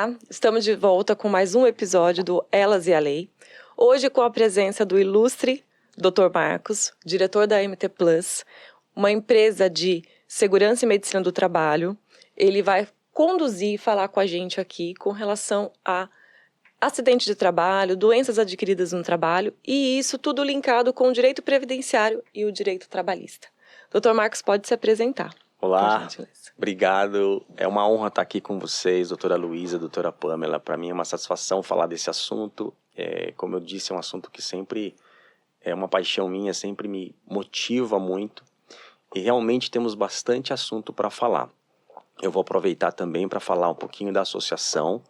Olá, estamos de volta com mais um episódio do Elas e a Lei. Hoje com a presença do ilustre Dr. Marcos, diretor da MT Plus, uma empresa de segurança e medicina do trabalho. Ele vai conduzir e falar com a gente aqui com relação a acidente de trabalho, doenças adquiridas no trabalho e isso tudo linkado com o direito previdenciário e o direito trabalhista. Dr. Marcos, pode se apresentar. Olá, obrigado. É uma honra estar aqui com vocês, doutora Luísa, doutora Pamela. Para mim é uma satisfação falar desse assunto. Como eu disse, é um assunto que sempre é uma paixão minha, sempre me motiva muito. E realmente temos bastante assunto para falar. Eu vou aproveitar também para falar um pouquinho da associação.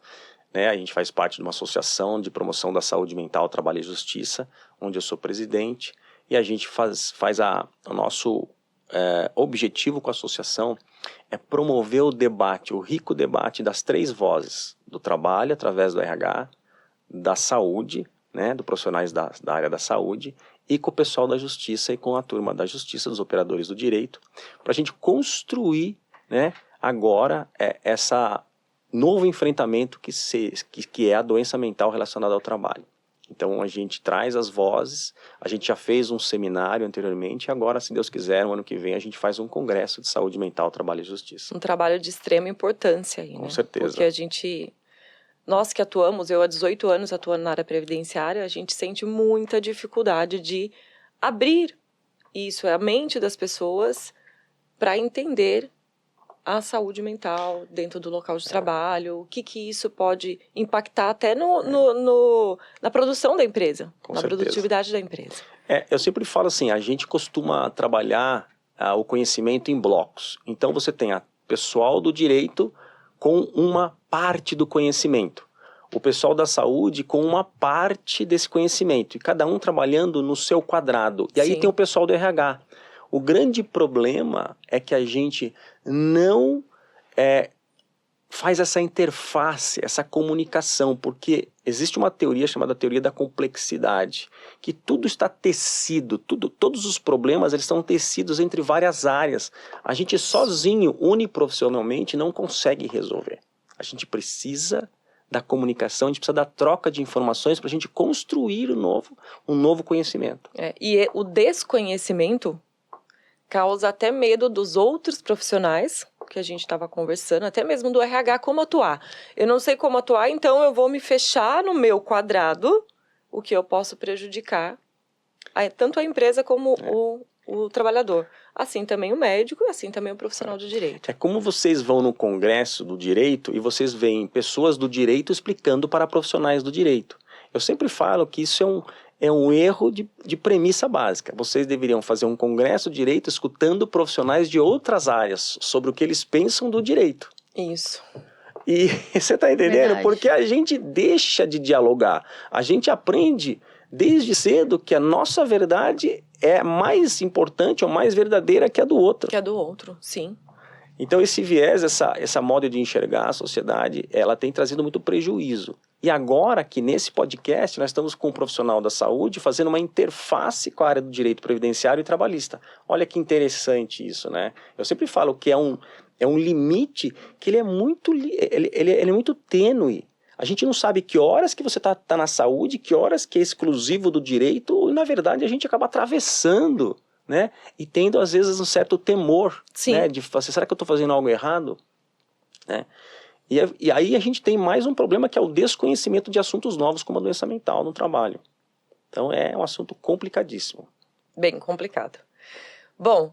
A gente faz parte de uma associação de promoção da saúde mental, trabalho e justiça, onde eu sou presidente. E a gente faz o nosso objetivo com a associação é promover o debate, o rico debate das três vozes, do trabalho através do RH, da saúde, dos profissionais da área da saúde e com o pessoal da justiça e com a turma da justiça, dos operadores do direito, para a gente construir agora essa novo enfrentamento que é a doença mental relacionada ao trabalho. Então a gente traz as vozes, a gente já fez um seminário anteriormente e agora, se Deus quiser, no ano que vem a gente faz um congresso de saúde mental, trabalho e justiça. Um trabalho de extrema importância aí, Com certeza. Porque nós que atuamos, eu há 18 anos atuando na área previdenciária, a gente sente muita dificuldade de abrir isso, a mente das pessoas para entender a saúde mental dentro do local de trabalho, o que isso pode impactar até na produção da empresa, na produtividade da empresa. Eu sempre falo assim, a gente costuma trabalhar o conhecimento em blocos. Então você tem a pessoal do direito com uma parte do conhecimento, o pessoal da saúde com uma parte desse conhecimento, e cada um trabalhando no seu quadrado. E aí Sim. Tem o pessoal do RH. O grande problema é que a gente não faz essa interface, essa comunicação, porque existe uma teoria chamada teoria da complexidade, que tudo está tecido, todos os problemas eles estão tecidos entre várias áreas. A gente sozinho, uniprofissionalmente, não consegue resolver. A gente precisa da comunicação, a gente precisa da troca de informações para a gente construir um novo conhecimento. E o desconhecimento causa até medo dos outros profissionais que a gente estava conversando, até mesmo do RH, como atuar. Eu não sei como atuar, então eu vou me fechar no meu quadrado, o que eu posso prejudicar tanto a empresa como o trabalhador. Assim também o médico e assim também o profissional do direito. É como vocês vão no congresso do direito e vocês veem pessoas do direito explicando para profissionais do direito. Eu sempre falo que isso é um erro de premissa básica. Vocês deveriam fazer um congresso de direito escutando profissionais de outras áreas sobre o que eles pensam do direito. Isso. E você está entendendo? Verdade. Porque a gente deixa de dialogar. A gente aprende desde cedo que a nossa verdade é mais importante ou mais verdadeira que a do outro. Que a do outro, sim. Então esse viés, essa moda de enxergar a sociedade, ela tem trazido muito prejuízo. E agora que nesse podcast nós estamos com um profissional da saúde fazendo uma interface com a área do direito previdenciário e trabalhista. Olha que interessante isso, né? Eu sempre falo que é um limite que ele é muito tênue. A gente não sabe que horas que você tá na saúde, que horas que é exclusivo do direito, e na verdade a gente acaba atravessando, e tendo às vezes um certo temor, de será que eu estou fazendo algo errado? E aí a gente tem mais um problema que é o desconhecimento de assuntos novos como a doença mental no trabalho. Então é um assunto complicadíssimo. Bem complicado. Bom,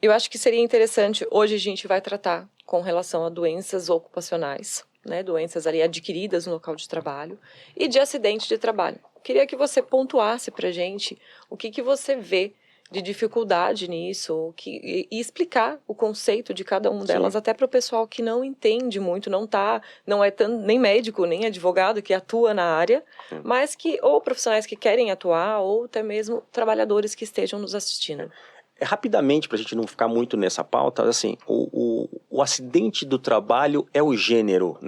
eu acho que seria interessante, hoje a gente vai tratar com relação a doenças ocupacionais, doenças ali adquiridas no local de trabalho e de acidente de trabalho. Queria que você pontuasse pra gente o que você vê de dificuldade nisso e explicar o conceito de cada uma delas, até para o pessoal que não entende muito, não é nem médico, nem advogado que atua na área, mas ou profissionais que querem atuar, ou até mesmo trabalhadores que estejam nos assistindo. Rapidamente, para a gente não ficar muito nessa pauta, assim, o acidente do trabalho é o gênero,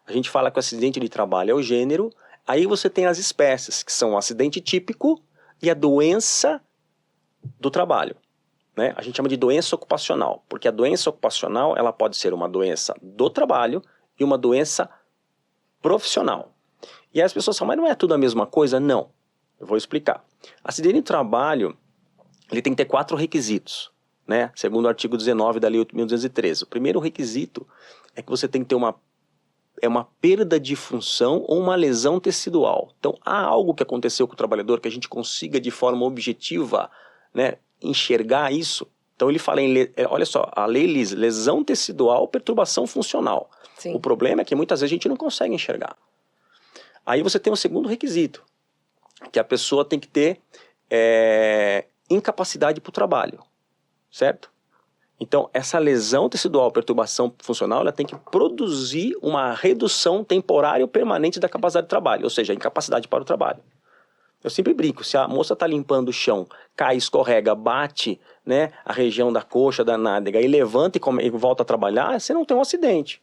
A gente fala que o acidente de trabalho é o gênero, aí você tem as espécies, que são o acidente típico e a doença do trabalho, A gente chama de doença ocupacional, porque a doença ocupacional ela pode ser uma doença do trabalho e uma doença profissional. E aí as pessoas falam, mas não é tudo a mesma coisa? Não. Eu vou explicar. Acidente de trabalho, ele tem que ter 4 requisitos, né? Segundo o artigo 19 da Lei 8.213. O primeiro requisito é que você tem que ter uma perda de função ou uma lesão tecidual. Então, há algo que aconteceu com o trabalhador que a gente consiga de forma objetiva, né, enxergar isso. Então, ele fala olha só, a lei diz lesão tecidual, perturbação funcional. Sim. O problema é que muitas vezes a gente não consegue enxergar. Aí você tem o segundo requisito, que a pessoa tem que ter incapacidade para o trabalho, certo? Então, essa lesão tecidual, perturbação funcional, ela tem que produzir uma redução temporária ou permanente da capacidade de trabalho, ou seja, a incapacidade para o trabalho. Eu sempre brinco, se a moça está limpando o chão, cai, escorrega, bate, né, a região da coxa, da nádega, e levanta e volta a trabalhar, você não tem um acidente.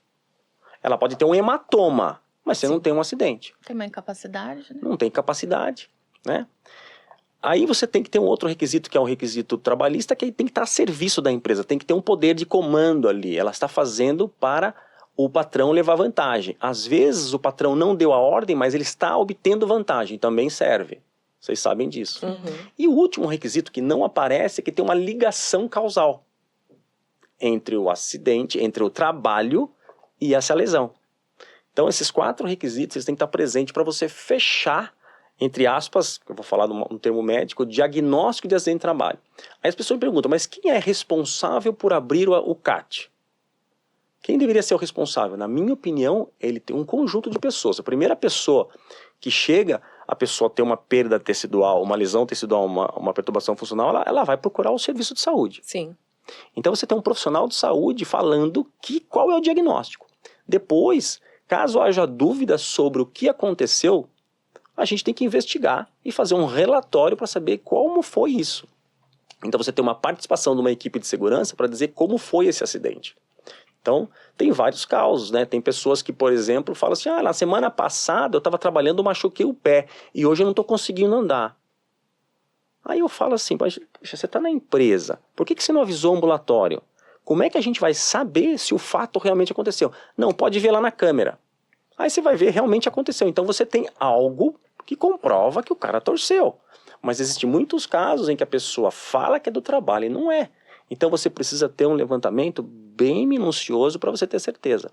Ela pode ter um hematoma, mas você não tem um acidente. Tem uma incapacidade, né? Não tem capacidade, né? Aí você tem que ter um outro requisito, que é um requisito trabalhista, que tem que estar a serviço da empresa, tem que ter um poder de comando ali. Ela está fazendo para o patrão levar vantagem. Às vezes o patrão não deu a ordem, mas ele está obtendo vantagem, também serve. Vocês sabem disso. Uhum. E o último requisito que não aparece é que tem uma ligação causal entre o acidente, entre o trabalho e essa lesão. Então esses 4 requisitos eles têm que estar presentes para você fechar, entre aspas, eu vou falar num termo médico, diagnóstico de acidente de trabalho. Aí as pessoas me perguntam, mas quem é responsável por abrir o CAT? Quem deveria ser o responsável? Na minha opinião, ele tem um conjunto de pessoas. A primeira pessoa que chega, a pessoa tem uma perda tecidual, uma lesão tecidual, uma perturbação funcional, ela vai procurar o serviço de saúde. Sim. Então você tem um profissional de saúde falando qual é o diagnóstico. Depois, caso haja dúvida sobre o que aconteceu, a gente tem que investigar e fazer um relatório para saber como foi isso. Então você tem uma participação de uma equipe de segurança para dizer como foi esse acidente. Então, tem vários casos, né? Tem pessoas que, por exemplo, falam assim, na semana passada eu estava trabalhando, machuquei o pé e hoje eu não estou conseguindo andar. Aí eu falo assim, poxa, você está na empresa, por que você não avisou o ambulatório? Como é que a gente vai saber se o fato realmente aconteceu? Não, pode ver lá na câmera. Aí você vai ver, realmente aconteceu. Então você tem algo que comprova que o cara torceu. Mas existem muitos casos em que a pessoa fala que é do trabalho e não é. Então você precisa ter um levantamento bem minucioso para você ter certeza.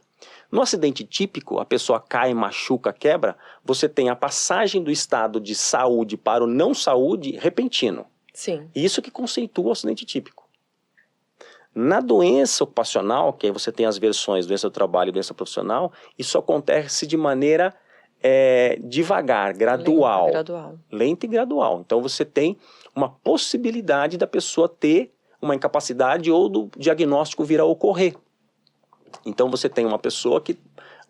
No acidente típico, a pessoa cai, machuca, quebra, você tem a passagem do estado de saúde para o não saúde repentino. Sim. Isso que conceitua o acidente típico. Na doença ocupacional, que aí você tem as versões doença do trabalho e doença profissional, isso acontece de maneira devagar, gradual. Lenta e gradual. Então você tem uma possibilidade da pessoa ter uma incapacidade ou do diagnóstico vir a ocorrer. Então você tem uma pessoa que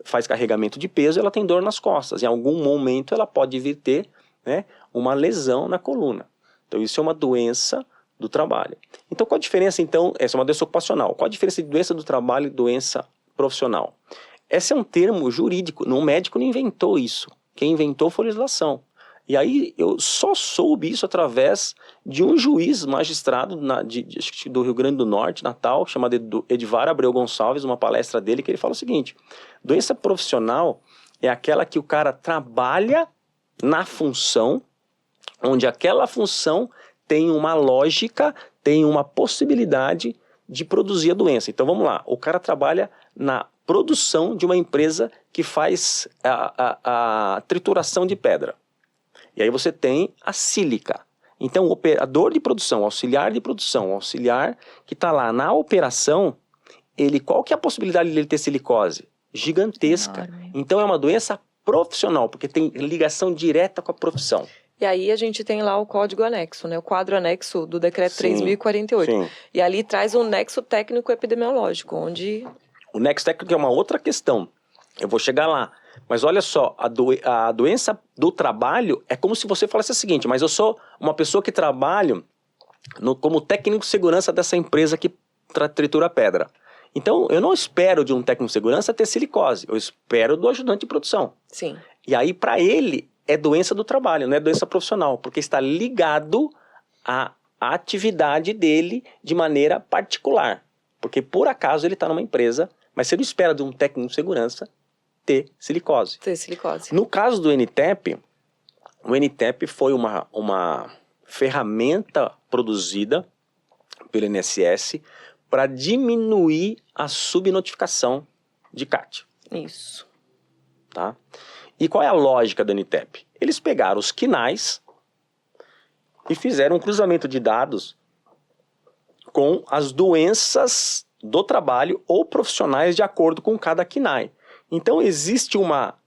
faz carregamento de peso e ela tem dor nas costas. Em algum momento ela pode vir ter, né, uma lesão na coluna. Então isso é uma doença do trabalho. Então qual a diferença então, essa é uma doença ocupacional, qual a diferença de doença do trabalho e doença profissional? Esse é um termo jurídico, o médico não inventou isso, quem inventou foi a legislação. E aí eu só soube isso através de um juiz magistrado do Rio Grande do Norte, Natal, chamado Edvar Abreu Gonçalves, uma palestra dele, que ele fala o seguinte, doença profissional é aquela que o cara trabalha na função, onde aquela função tem uma lógica, tem uma possibilidade de produzir a doença. Então vamos lá, o cara trabalha na produção de uma empresa que faz a trituração de pedra. E aí você tem a sílica. Então o operador de produção, auxiliar de produção, auxiliar que está lá na operação, qual que é a possibilidade dele ter silicose? Gigantesca. Enorme. Então é uma doença profissional, porque tem ligação direta com a profissão. E aí a gente tem lá o código anexo, né? O quadro anexo do decreto Sim, 3.048. sim. E ali traz um nexo técnico epidemiológico, onde... O nexo técnico é uma outra questão. Eu vou chegar lá. Mas olha só, a doença do trabalho é como se você falasse o seguinte, mas eu sou uma pessoa que trabalho como técnico de segurança dessa empresa que tritura pedra. Então, eu não espero de um técnico de segurança ter silicose, eu espero do ajudante de produção. Sim. E aí, para ele, é doença do trabalho, não é doença profissional, porque está ligado à atividade dele de maneira particular. Porque, por acaso, ele está numa empresa, mas você não espera de um técnico de segurança ter silicose. Ter silicose. No caso do NTEP, o NTEP foi uma ferramenta produzida pelo INSS para diminuir a subnotificação de CAT. Isso. Tá? E qual é a lógica do NTEP? Eles pegaram os KNAIs e fizeram um cruzamento de dados com as doenças do trabalho ou profissionais de acordo com cada KNAI. Então existe uma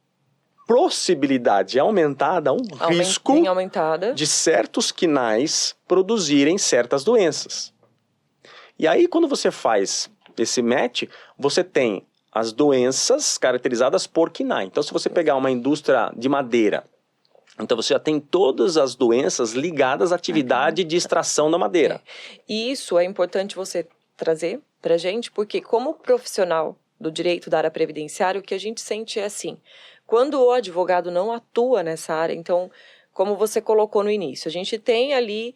possibilidade aumentada, risco Bem aumentada. de certos KNAIs produzirem certas doenças. E aí quando você faz esse match, você tem as doenças caracterizadas por KNAI. Então se você pegar uma indústria de madeira, então você já tem todas as doenças ligadas à atividade de extração da madeira. E isso é importante você trazer pra gente, porque como profissional do direito da área previdenciária, o que a gente sente é assim, quando o advogado não atua nessa área, então, como você colocou no início, a gente tem ali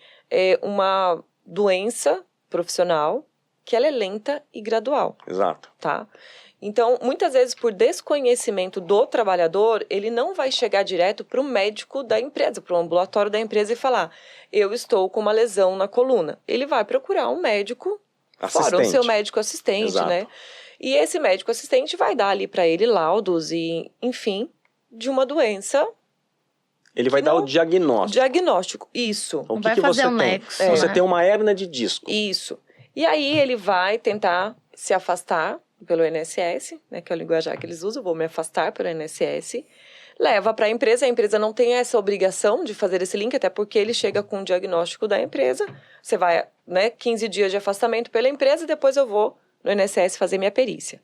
uma doença profissional que ela é lenta e gradual. Exato. Tá? Então, muitas vezes, por desconhecimento do trabalhador, ele não vai chegar direto para o médico da empresa, para o ambulatório da empresa e falar, eu estou com uma lesão na coluna. Ele vai procurar um médico, fora o seu médico assistente, Exato. né? E esse médico assistente vai dar ali para ele laudos e, enfim, de uma doença. Ele vai dar o diagnóstico. Diagnóstico, isso. O que você tem? Nexo, Você né? tem uma hérnia de disco. Isso. E aí ele vai tentar se afastar pelo INSS, né, que é o linguajar que eles usam, vou me afastar pelo INSS, leva para a empresa não tem essa obrigação de fazer esse link, até porque ele chega com o diagnóstico da empresa, você vai, né, 15 dias de afastamento pela empresa e depois eu vou no INSS fazer minha perícia.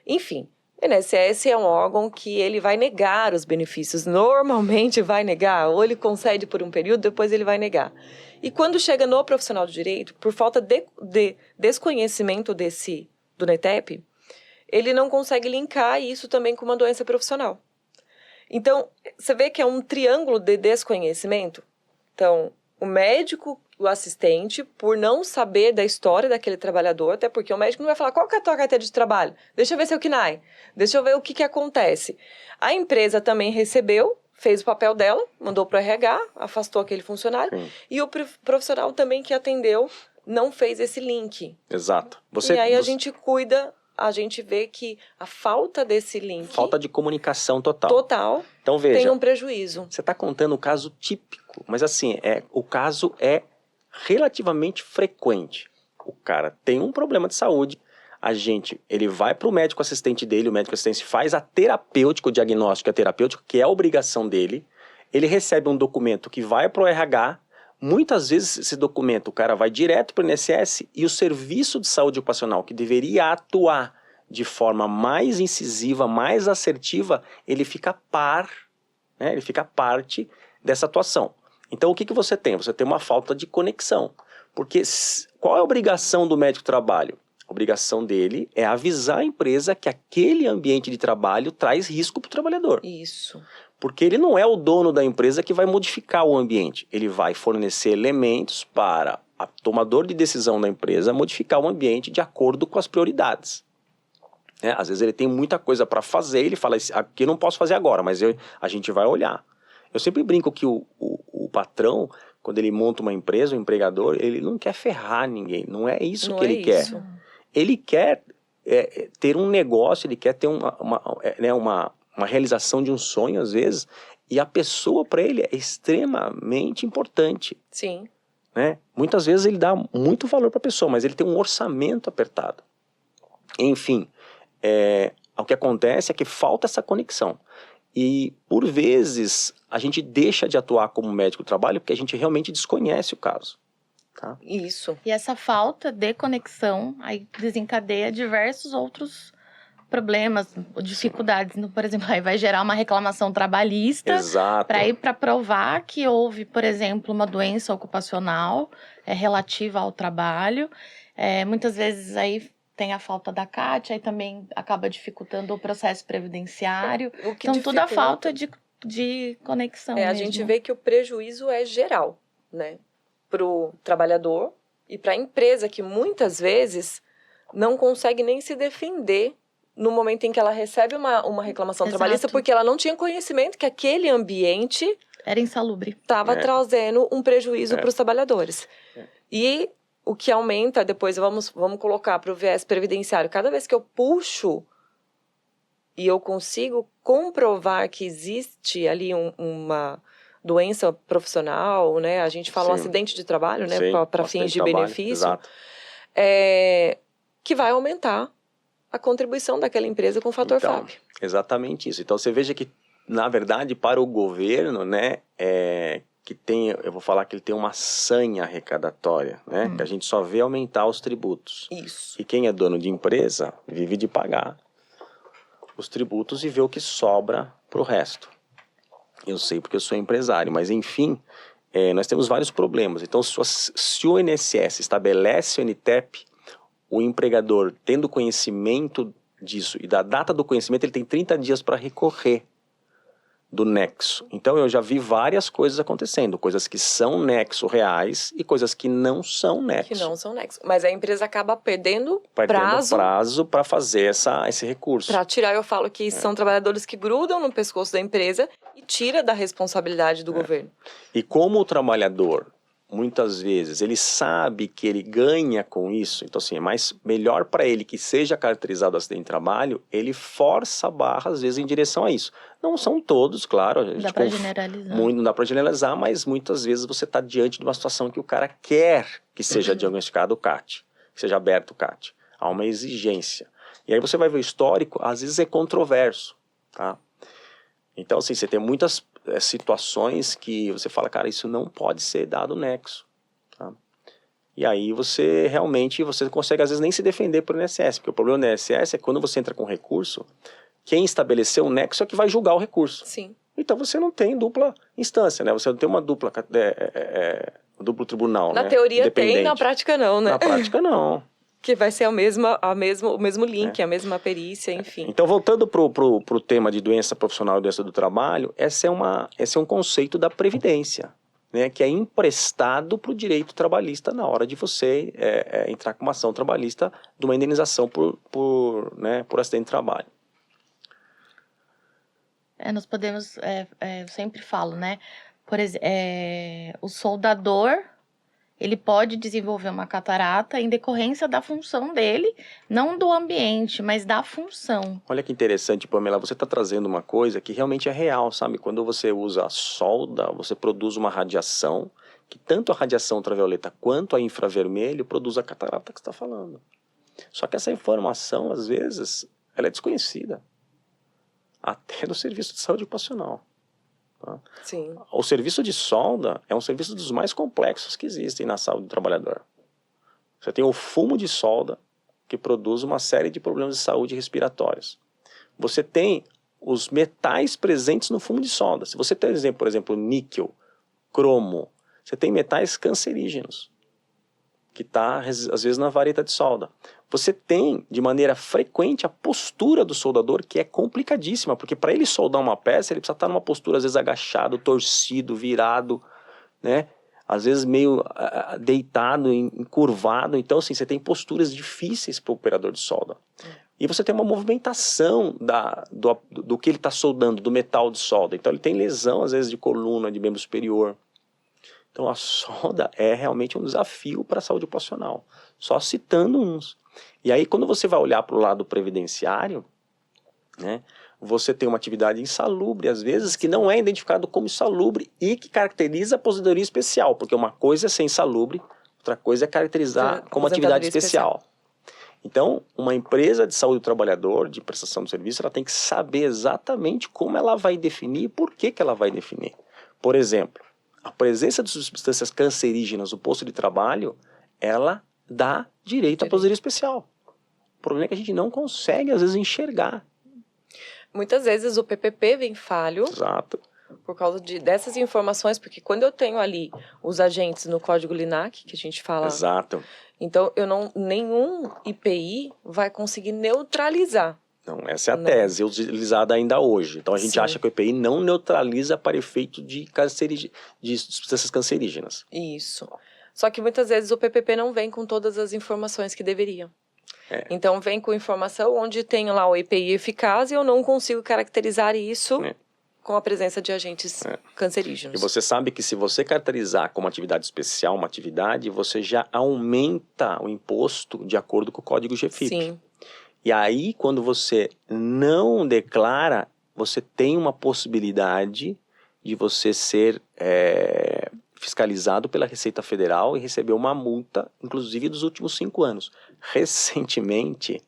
Enfim, o INSS é um órgão que ele vai negar os benefícios, normalmente vai negar, ou ele concede por um período, depois ele vai negar. E quando chega no profissional do direito, por falta de desconhecimento do NTEP, ele não consegue linkar isso também com uma doença profissional. Então, você vê que é um triângulo de desconhecimento. Então, o médico, o assistente, por não saber da história daquele trabalhador, até porque o médico não vai falar, qual que é a tua carteira de trabalho? Deixa eu ver seu KNAI, deixa eu ver o que acontece. A empresa também recebeu, fez o papel dela, mandou para o RH, afastou aquele funcionário, Sim. e o profissional também que atendeu não fez esse link. Exato. E aí a gente cuida... A gente vê que a falta desse link... Falta de comunicação total. Total. Então, veja, tem um prejuízo. Você está contando o caso típico, mas assim, o caso é relativamente frequente. O cara tem um problema de saúde, ele vai para o médico assistente dele, o médico assistente faz a terapêutica, o diagnóstico terapêutico, que é a obrigação dele, ele recebe um documento que vai para o RH, muitas vezes esse documento, o cara vai direto para o INSS e o serviço de saúde ocupacional, que deveria atuar de forma mais incisiva, mais assertiva, ele fica né? Ele fica parte dessa atuação. Então o que você tem? Você tem uma falta de conexão. Porque qual é a obrigação do médico do trabalho? A obrigação dele é avisar a empresa que aquele ambiente de trabalho traz risco para o trabalhador. Isso. Porque ele não é o dono da empresa que vai modificar o ambiente. Ele vai fornecer elementos para o tomador de decisão da empresa modificar o ambiente de acordo com as prioridades. Às vezes ele tem muita coisa para fazer, ele fala, aqui eu não posso fazer agora, mas a gente vai olhar. Eu sempre brinco que o patrão, quando ele monta uma empresa, o empregador, ele não quer ferrar ninguém, não é isso que ele quer. Ele quer ter um negócio, ele quer ter uma realização de um sonho, às vezes, e a pessoa, para ele, é extremamente importante. Sim. Né? Muitas vezes ele dá muito valor para a pessoa, mas ele tem um orçamento apertado. Enfim, o que acontece é que falta essa conexão. E, por vezes, a gente deixa de atuar como médico do trabalho porque a gente realmente desconhece o caso. Tá? Isso. E essa falta de conexão aí desencadeia diversos outros problemas, dificuldades. Por exemplo, aí vai gerar uma reclamação trabalhista para provar que houve, por exemplo, uma doença ocupacional relativa ao trabalho. Muitas vezes aí tem a falta da CAT, aí também acaba dificultando o processo previdenciário. Então, tudo a falta de conexão mesmo. A gente vê que o prejuízo é geral, né? Para o trabalhador e para a empresa, que muitas vezes não consegue nem se defender no momento em que ela recebe uma reclamação Exato. trabalhista, porque ela não tinha conhecimento que aquele ambiente Era insalubre. estava trazendo um prejuízo para os trabalhadores. É. E o que aumenta, depois vamos colocar para o viés previdenciário, cada vez que eu puxo e eu consigo comprovar que existe ali uma doença profissional, né? A gente fala um acidente de trabalho, né? Para fins de benefício. Exato. Que vai aumentar a contribuição daquela empresa com o fator FAB. Exatamente isso. Então, você veja que, na verdade, para o governo, né, que tem, eu vou falar que ele tem uma sanha arrecadatória, né, que a gente só vê aumentar os tributos. Isso. E quem é dono de empresa vive de pagar os tributos e vê o que sobra para o resto. Eu sei porque eu sou empresário, mas enfim, nós temos vários problemas. Então, se o INSS estabelece o NTEP, o empregador, tendo conhecimento disso e da data do conhecimento, ele tem 30 dias para recorrer do nexo. Então, eu já vi várias coisas acontecendo, coisas que são nexo reais e coisas que não são nexo. Que não são nexo. Mas a empresa acaba perdendo prazo para fazer esse recurso. Para tirar, eu falo que são trabalhadores que grudam no pescoço da empresa e tira da responsabilidade do governo. E como o trabalhador, muitas vezes, ele sabe que ele ganha com isso, então assim, é melhor para ele que seja caracterizado acidente de trabalho, ele força a barra, às vezes, em direção a isso. Não são todos, claro. Não dá para generalizar. Não dá para generalizar, mas muitas vezes você está diante de uma situação que o cara quer que seja diagnosticado o CAT, que seja aberto o CAT. Há uma exigência. E aí você vai ver o histórico, às vezes é controverso, tá? Então, assim, você tem muitas situações que você fala, cara, isso não pode ser dado nexo, tá? E aí você consegue às vezes nem se defender por INSS, porque o problema do INSS é que quando você entra com recurso, quem estabeleceu o nexo é que vai julgar o recurso. Sim. Então você não tem dupla instância, né? Você não tem uma duplo tribunal, na né? teoria tem, na prática não, né? Na prática não. Que vai ser o mesmo link, a mesma perícia, enfim. Então, voltando pro tema de doença profissional e doença do trabalho, esse é um conceito da Previdência, né, que é emprestado para o direito trabalhista na hora de você entrar com uma ação trabalhista de uma indenização por acidente de trabalho. Nós podemos, eu sempre falo, né? Por exemplo, o soldador, ele pode desenvolver uma catarata em decorrência da função dele, não do ambiente, mas da função. Olha que interessante, Pamela, você está trazendo uma coisa que realmente é real, sabe? Quando você usa a solda, você produz uma radiação, que tanto a radiação ultravioleta quanto a infravermelho produz a catarata que você está falando. Só que essa informação, às vezes, ela é desconhecida. Até do serviço de saúde ocupacional. Tá? Sim. O serviço de solda é um serviço dos mais complexos que existem na saúde do trabalhador. Você tem o fumo de solda, que produz uma série de problemas de saúde respiratórios. Você tem os metais presentes no fumo de solda. Se você tem, por exemplo, níquel, cromo, você tem metais cancerígenos, que está, às vezes, na vareta de solda. Você tem, de maneira frequente, a postura do soldador, que é complicadíssima, porque para ele soldar uma peça, ele precisa estar numa postura, às vezes, agachado, torcido, virado, né? Às vezes meio deitado, encurvado. Então, assim, você tem posturas difíceis para o operador de solda. E você tem uma movimentação do que ele está soldando, do metal de solda. Então, ele tem lesão, às vezes, de coluna, de membro superior. Então, a solda é realmente um desafio para a saúde ocupacional. Só citando uns. E aí, quando você vai olhar para o lado previdenciário, né, você tem uma atividade insalubre, às vezes, que não é identificado como insalubre e que caracteriza a aposentadoria especial, porque uma coisa é ser insalubre, outra coisa é caracterizar como atividade especial. Então, uma empresa de saúde do trabalhador, de prestação de serviço, ela tem que saber exatamente como ela vai definir e por que ela vai definir. Por exemplo, a presença de substâncias cancerígenas no posto de trabalho, ela dá direito à aposentadoria especial. O problema é que a gente não consegue, às vezes, enxergar. Muitas vezes o PPP vem falho. Exato. Por causa dessas informações, porque quando eu tenho ali os agentes no código LINAC, que a gente fala... Exato. Então, nenhum IPI vai conseguir neutralizar. Não, essa é a tese utilizada ainda hoje. Então, a gente acha que o EPI não neutraliza para efeito de substâncias cancerígenas. Isso. Só que muitas vezes o PPP não vem com todas as informações que deveria. Então vem com informação onde tem lá o EPI eficaz e eu não consigo caracterizar isso com a presença de agentes cancerígenos. E você sabe que se você caracterizar como atividade especial uma atividade, você já aumenta o imposto de acordo com o código GFIP. Sim. E aí, quando você não declara, você tem uma possibilidade de você ser fiscalizado pela Receita Federal e receber uma multa, inclusive dos últimos 5 anos. Recentemente,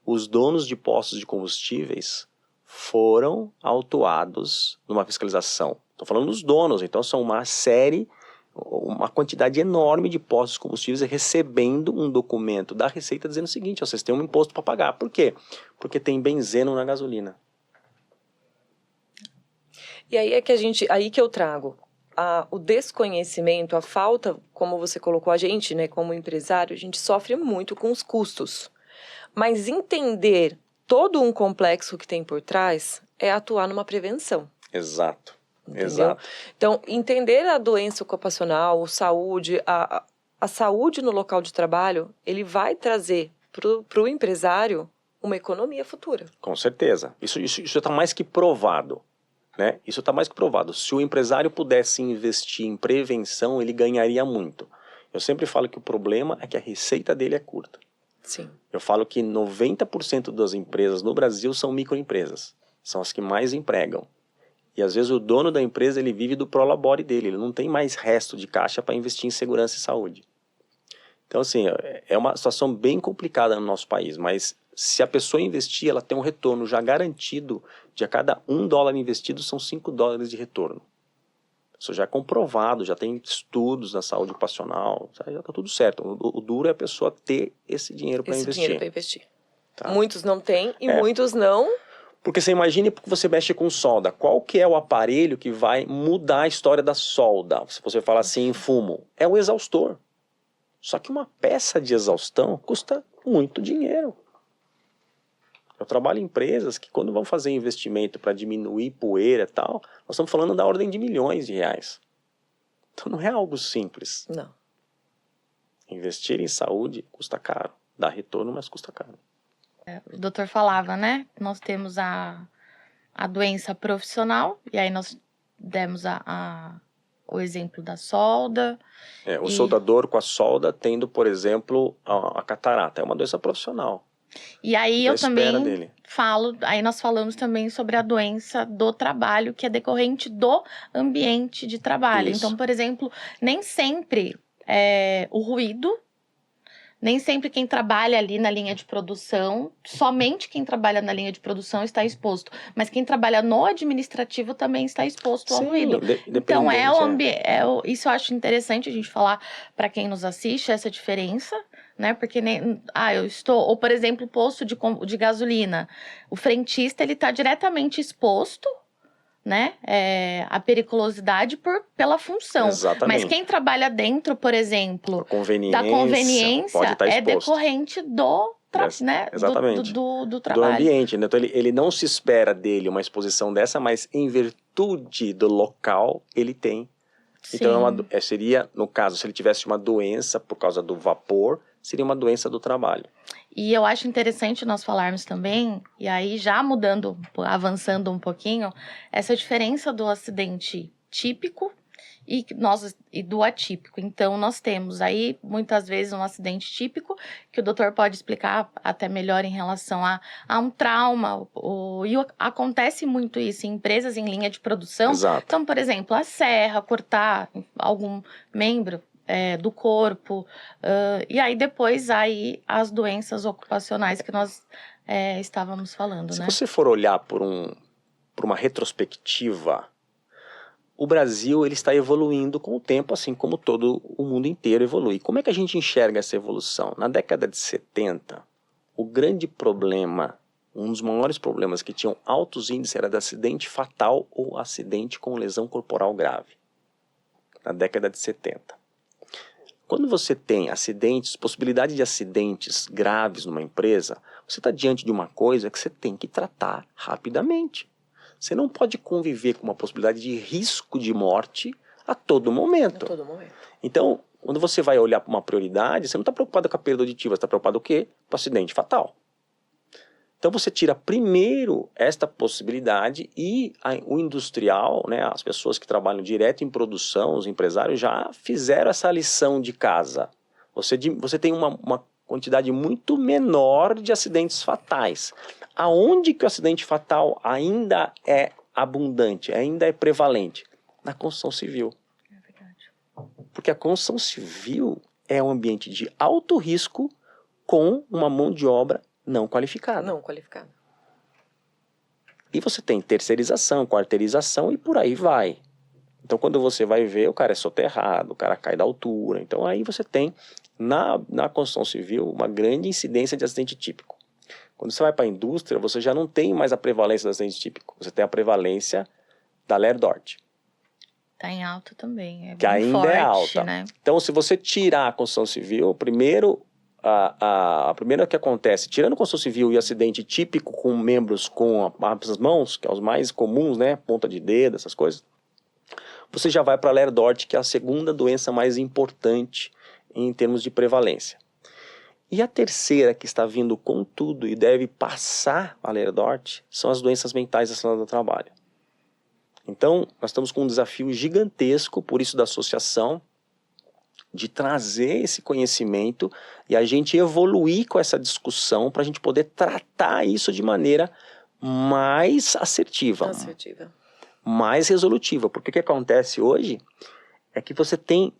os donos de postos de combustíveis foram autuados numa fiscalização. Estou falando dos donos, então são uma quantidade enorme de postos de combustíveis recebendo um documento da Receita dizendo o seguinte: vocês têm um imposto para pagar. Por quê? Porque tem benzeno na gasolina. E aí aí que eu trago o desconhecimento, a falta, como você colocou a gente, né, como empresário, a gente sofre muito com os custos. Mas entender todo um complexo que tem por trás é atuar numa prevenção. Exato. Entendeu? Exato. Então, entender a doença ocupacional, saúde, a saúde no local de trabalho, ele vai trazer para o empresário uma economia futura. Com certeza. Isso está mais que provado. Né? Isso está mais que provado. Se o empresário pudesse investir em prevenção, ele ganharia muito. Eu sempre falo que o problema é que a receita dele é curta. Sim. Eu falo que 90% das empresas no Brasil são microempresas. São as que mais empregam. E às vezes o dono da empresa ele vive do prolabore dele. Ele não tem mais resto de caixa para investir em segurança e saúde. Então assim, é uma situação bem complicada no nosso país. Mas se a pessoa investir, ela tem um retorno já garantido. De a cada $1 investido são $5 de retorno. Isso já é comprovado, já tem estudos na saúde ocupacional, já está tudo certo. O duro é a pessoa ter esse dinheiro para investir. Dinheiro para investir. Tá? Muitos não têm e muitos não. Porque você imagine que você mexe com solda. Qual que é o aparelho que vai mudar a história da solda? Se você fala assim em fumo, é o exaustor. Só que uma peça de exaustão custa muito dinheiro. Eu trabalho em empresas que quando vão fazer investimento para diminuir poeira e tal, nós estamos falando da ordem de milhões de reais. Então não é algo simples. Não. Investir em saúde custa caro. Dá retorno, mas custa caro. O doutor falava, né? Nós temos a doença profissional, e aí nós demos o exemplo da solda. O soldador com a solda tendo, por exemplo, a catarata. É uma doença profissional. E aí eu também falo, aí nós falamos também sobre a doença do trabalho, que é decorrente do ambiente de trabalho. Isso. Então, por exemplo, nem sempre o ruído, nem sempre quem trabalha ali na linha de produção, somente quem trabalha na linha de produção está exposto. Mas quem trabalha no administrativo também está exposto ao ruído. Então, isso eu acho interessante a gente falar para quem nos assiste, essa diferença. Né? Porque eu estou, ou por exemplo, posto de gasolina, o frentista ele está diretamente exposto, né, à periculosidade pela função. Exatamente. Mas quem trabalha dentro, por exemplo, da conveniência pode estar é exposto. Decorrente né, exatamente. do trabalho. Do ambiente. Né? Então ele não se espera dele uma exposição dessa, mas em virtude do local ele tem. Sim. Então seria, no caso, se ele tivesse uma doença por causa do vapor, seria uma doença do trabalho. E eu acho interessante nós falarmos também, e aí já avançando um pouquinho, essa diferença do acidente típico e do atípico. Então, nós temos aí, muitas vezes, um acidente típico, que o doutor pode explicar até melhor em relação a um trauma, e acontece muito isso em empresas em linha de produção. Exato. Então, por exemplo, a serra, cortar algum membro do corpo, e aí depois aí as doenças ocupacionais que nós estávamos falando, Se né? você for olhar por uma retrospectiva, o Brasil ele está evoluindo com o tempo, assim como todo o mundo inteiro evolui. Como é que a gente enxerga essa evolução? Na década de 70, o grande problema, um dos maiores problemas que tinham altos índices era de acidente fatal ou acidente com lesão corporal grave. Na década de 70. Quando você tem acidentes, possibilidade de acidentes graves numa empresa, você está diante de uma coisa que você tem que tratar rapidamente. Você não pode conviver com uma possibilidade de risco de morte a todo momento. A todo momento. Então, Quando você vai olhar para uma prioridade, você não está preocupado com a perda auditiva, você está preocupado com o quê? Com o acidente fatal. Então você tira primeiro esta possibilidade e o industrial, né, as pessoas que trabalham direto em produção, os empresários já fizeram essa lição de casa. Você tem uma quantidade muito menor de acidentes fatais. Aonde que o acidente fatal ainda é abundante, ainda é prevalente? Na construção civil. É verdade. Porque a construção civil é um ambiente de alto risco com uma mão de obra não qualificada. Não qualificada. E você tem terceirização, quarteirização e por aí vai. Então quando você vai ver, o cara é soterrado, o cara cai da altura. Então aí você tem, na construção civil, uma grande incidência de acidente típico. Quando você vai para a indústria, você já não tem mais a prevalência do acidente típico. Você tem a prevalência da LER-DORT. Tá em alta também. É que bem ainda forte, é alta. Né? Então se você tirar a construção civil, primeiro... A primeira que acontece, tirando a construção civil e acidente típico com membros com as mãos, que é os mais comuns, né, ponta de dedo, essas coisas, você já vai para a LER-DORT, que é a segunda doença mais importante em termos de prevalência. E a terceira que está vindo com tudo e deve passar a LER-DORT são as doenças mentais relacionadas ao trabalho. Então, nós estamos com um desafio gigantesco, por isso da associação, de trazer esse conhecimento e a gente evoluir com essa discussão para a gente poder tratar isso de maneira mais assertiva, mais resolutiva. Porque o que acontece hoje é que você tem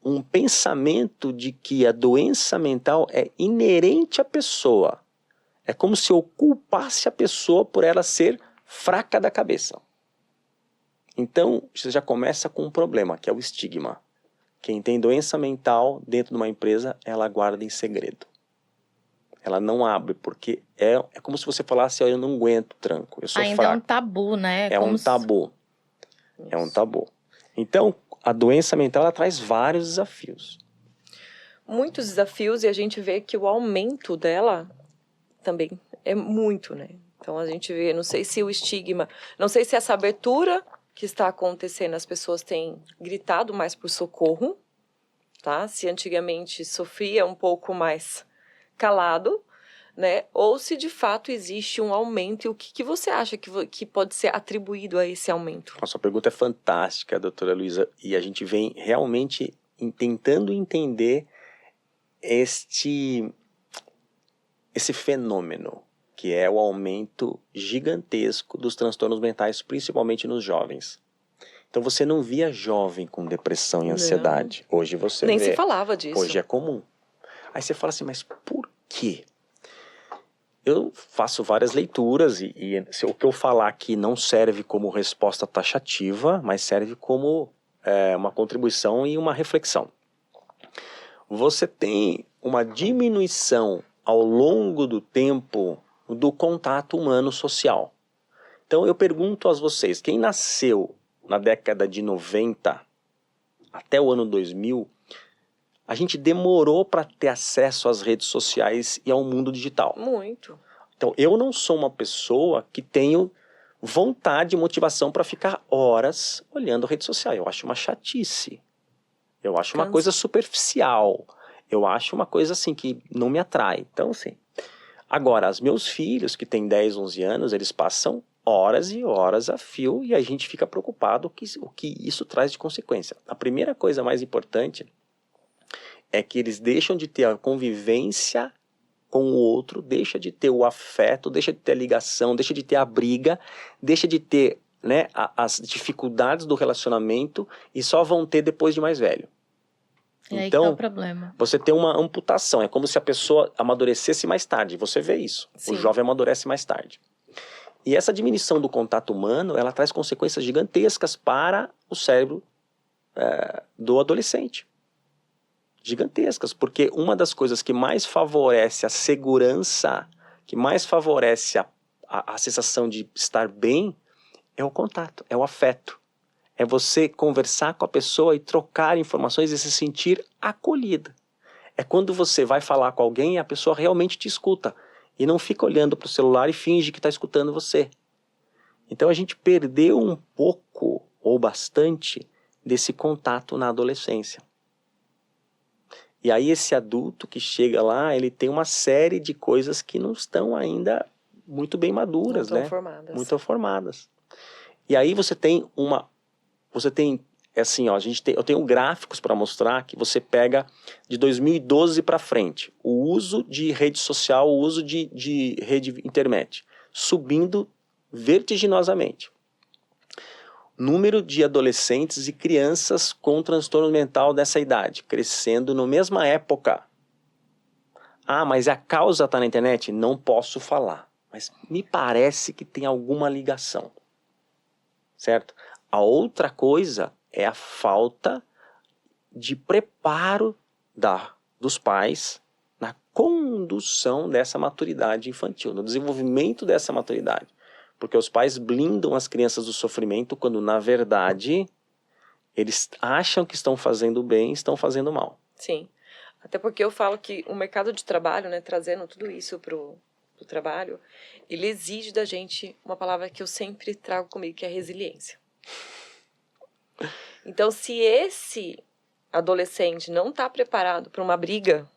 um pensamento de que a doença mental é inerente à pessoa. É como se eu culpasse a pessoa por ela ser fraca da cabeça. Então, você já começa com um problema, que é o estigma. Quem tem doença mental dentro de uma empresa, ela guarda em segredo. Ela não abre, porque é como se você falasse, eu não aguento tranco, eu sou ainda fraco. É um tabu, né? É um tabu. É um tabu. Então, a doença mental, ela traz vários desafios. Muitos desafios, e a gente vê que o aumento dela também é muito, né? Então a gente vê, não sei se o estigma, não sei se essa abertura que está acontecendo, as pessoas têm gritado mais por socorro, tá? Se antigamente sofria um pouco mais calado, né? Ou se de fato existe um aumento, e o que você acha que pode ser atribuído a esse aumento? A sua pergunta é fantástica, doutora Luísa, e a gente vem realmente tentando entender esse fenômeno, que é o aumento gigantesco dos transtornos mentais, principalmente nos jovens. Então você não via jovem com depressão e ansiedade. Não. Hoje você nem vê. se falava disso. Hoje é comum. Aí você fala assim, mas por quê? Eu faço várias leituras e o que eu falar aqui não serve como resposta taxativa, mas serve como uma contribuição e uma reflexão. Você tem uma diminuição ao longo do tempo do contato humano social. Então eu pergunto a vocês, quem nasceu na década de 90 até o ano 2000, a gente demorou para ter acesso às redes sociais e ao mundo digital. Muito. Então eu não sou uma pessoa que tenho vontade e motivação para ficar horas olhando a rede social. Eu acho uma chatice. Eu acho uma coisa superficial. Eu acho uma coisa assim que não me atrai. Então assim, agora os meus filhos que têm 10, 11 anos, eles passam horas e horas a fio e a gente fica preocupado o que isso traz de consequência. A primeira coisa mais importante é que eles deixam de ter a convivência com o outro, deixa de ter o afeto, deixa de ter a ligação, deixa de ter a briga, deixa de ter, né, as dificuldades do relacionamento e só vão ter depois de mais velho. E aí então, que tá o problema. Você tem uma amputação, é como se a pessoa amadurecesse mais tarde, você vê isso. Sim. O jovem amadurece mais tarde. E essa diminuição do contato humano, ela traz consequências gigantescas para o cérebro do adolescente. Gigantescas, porque uma das coisas que mais favorece a segurança, que mais favorece a sensação de estar bem, é o contato, é o afeto. É você conversar com a pessoa e trocar informações e se sentir acolhida. É quando você vai falar com alguém e a pessoa realmente te escuta. E não fica olhando para o celular e finge que está escutando você. Então a gente perdeu um pouco, ou bastante, desse contato na adolescência. E aí esse adulto que chega lá, ele tem uma série de coisas que não estão ainda muito bem maduras, não né? formadas. Muito formadas. E aí você tem assim, ó, eu tenho gráficos para mostrar que você pega de 2012 para frente, o uso de rede social, o uso de rede internet, subindo vertiginosamente. Número de adolescentes e crianças com transtorno mental dessa idade, crescendo na mesma época. Ah, mas a causa está na internet? Não posso falar, mas me parece que tem alguma ligação, certo? A outra coisa é a falta de preparo dos pais na condução dessa maturidade infantil, no desenvolvimento dessa maturidade. Porque os pais blindam as crianças do sofrimento quando, na verdade, eles acham que estão fazendo bem e estão fazendo mal. Sim. Até porque eu falo que o mercado de trabalho, né, trazendo tudo isso pro trabalho, ele exige da gente uma palavra que eu sempre trago comigo, que é resiliência. Então, se esse adolescente não está preparado para uma briga,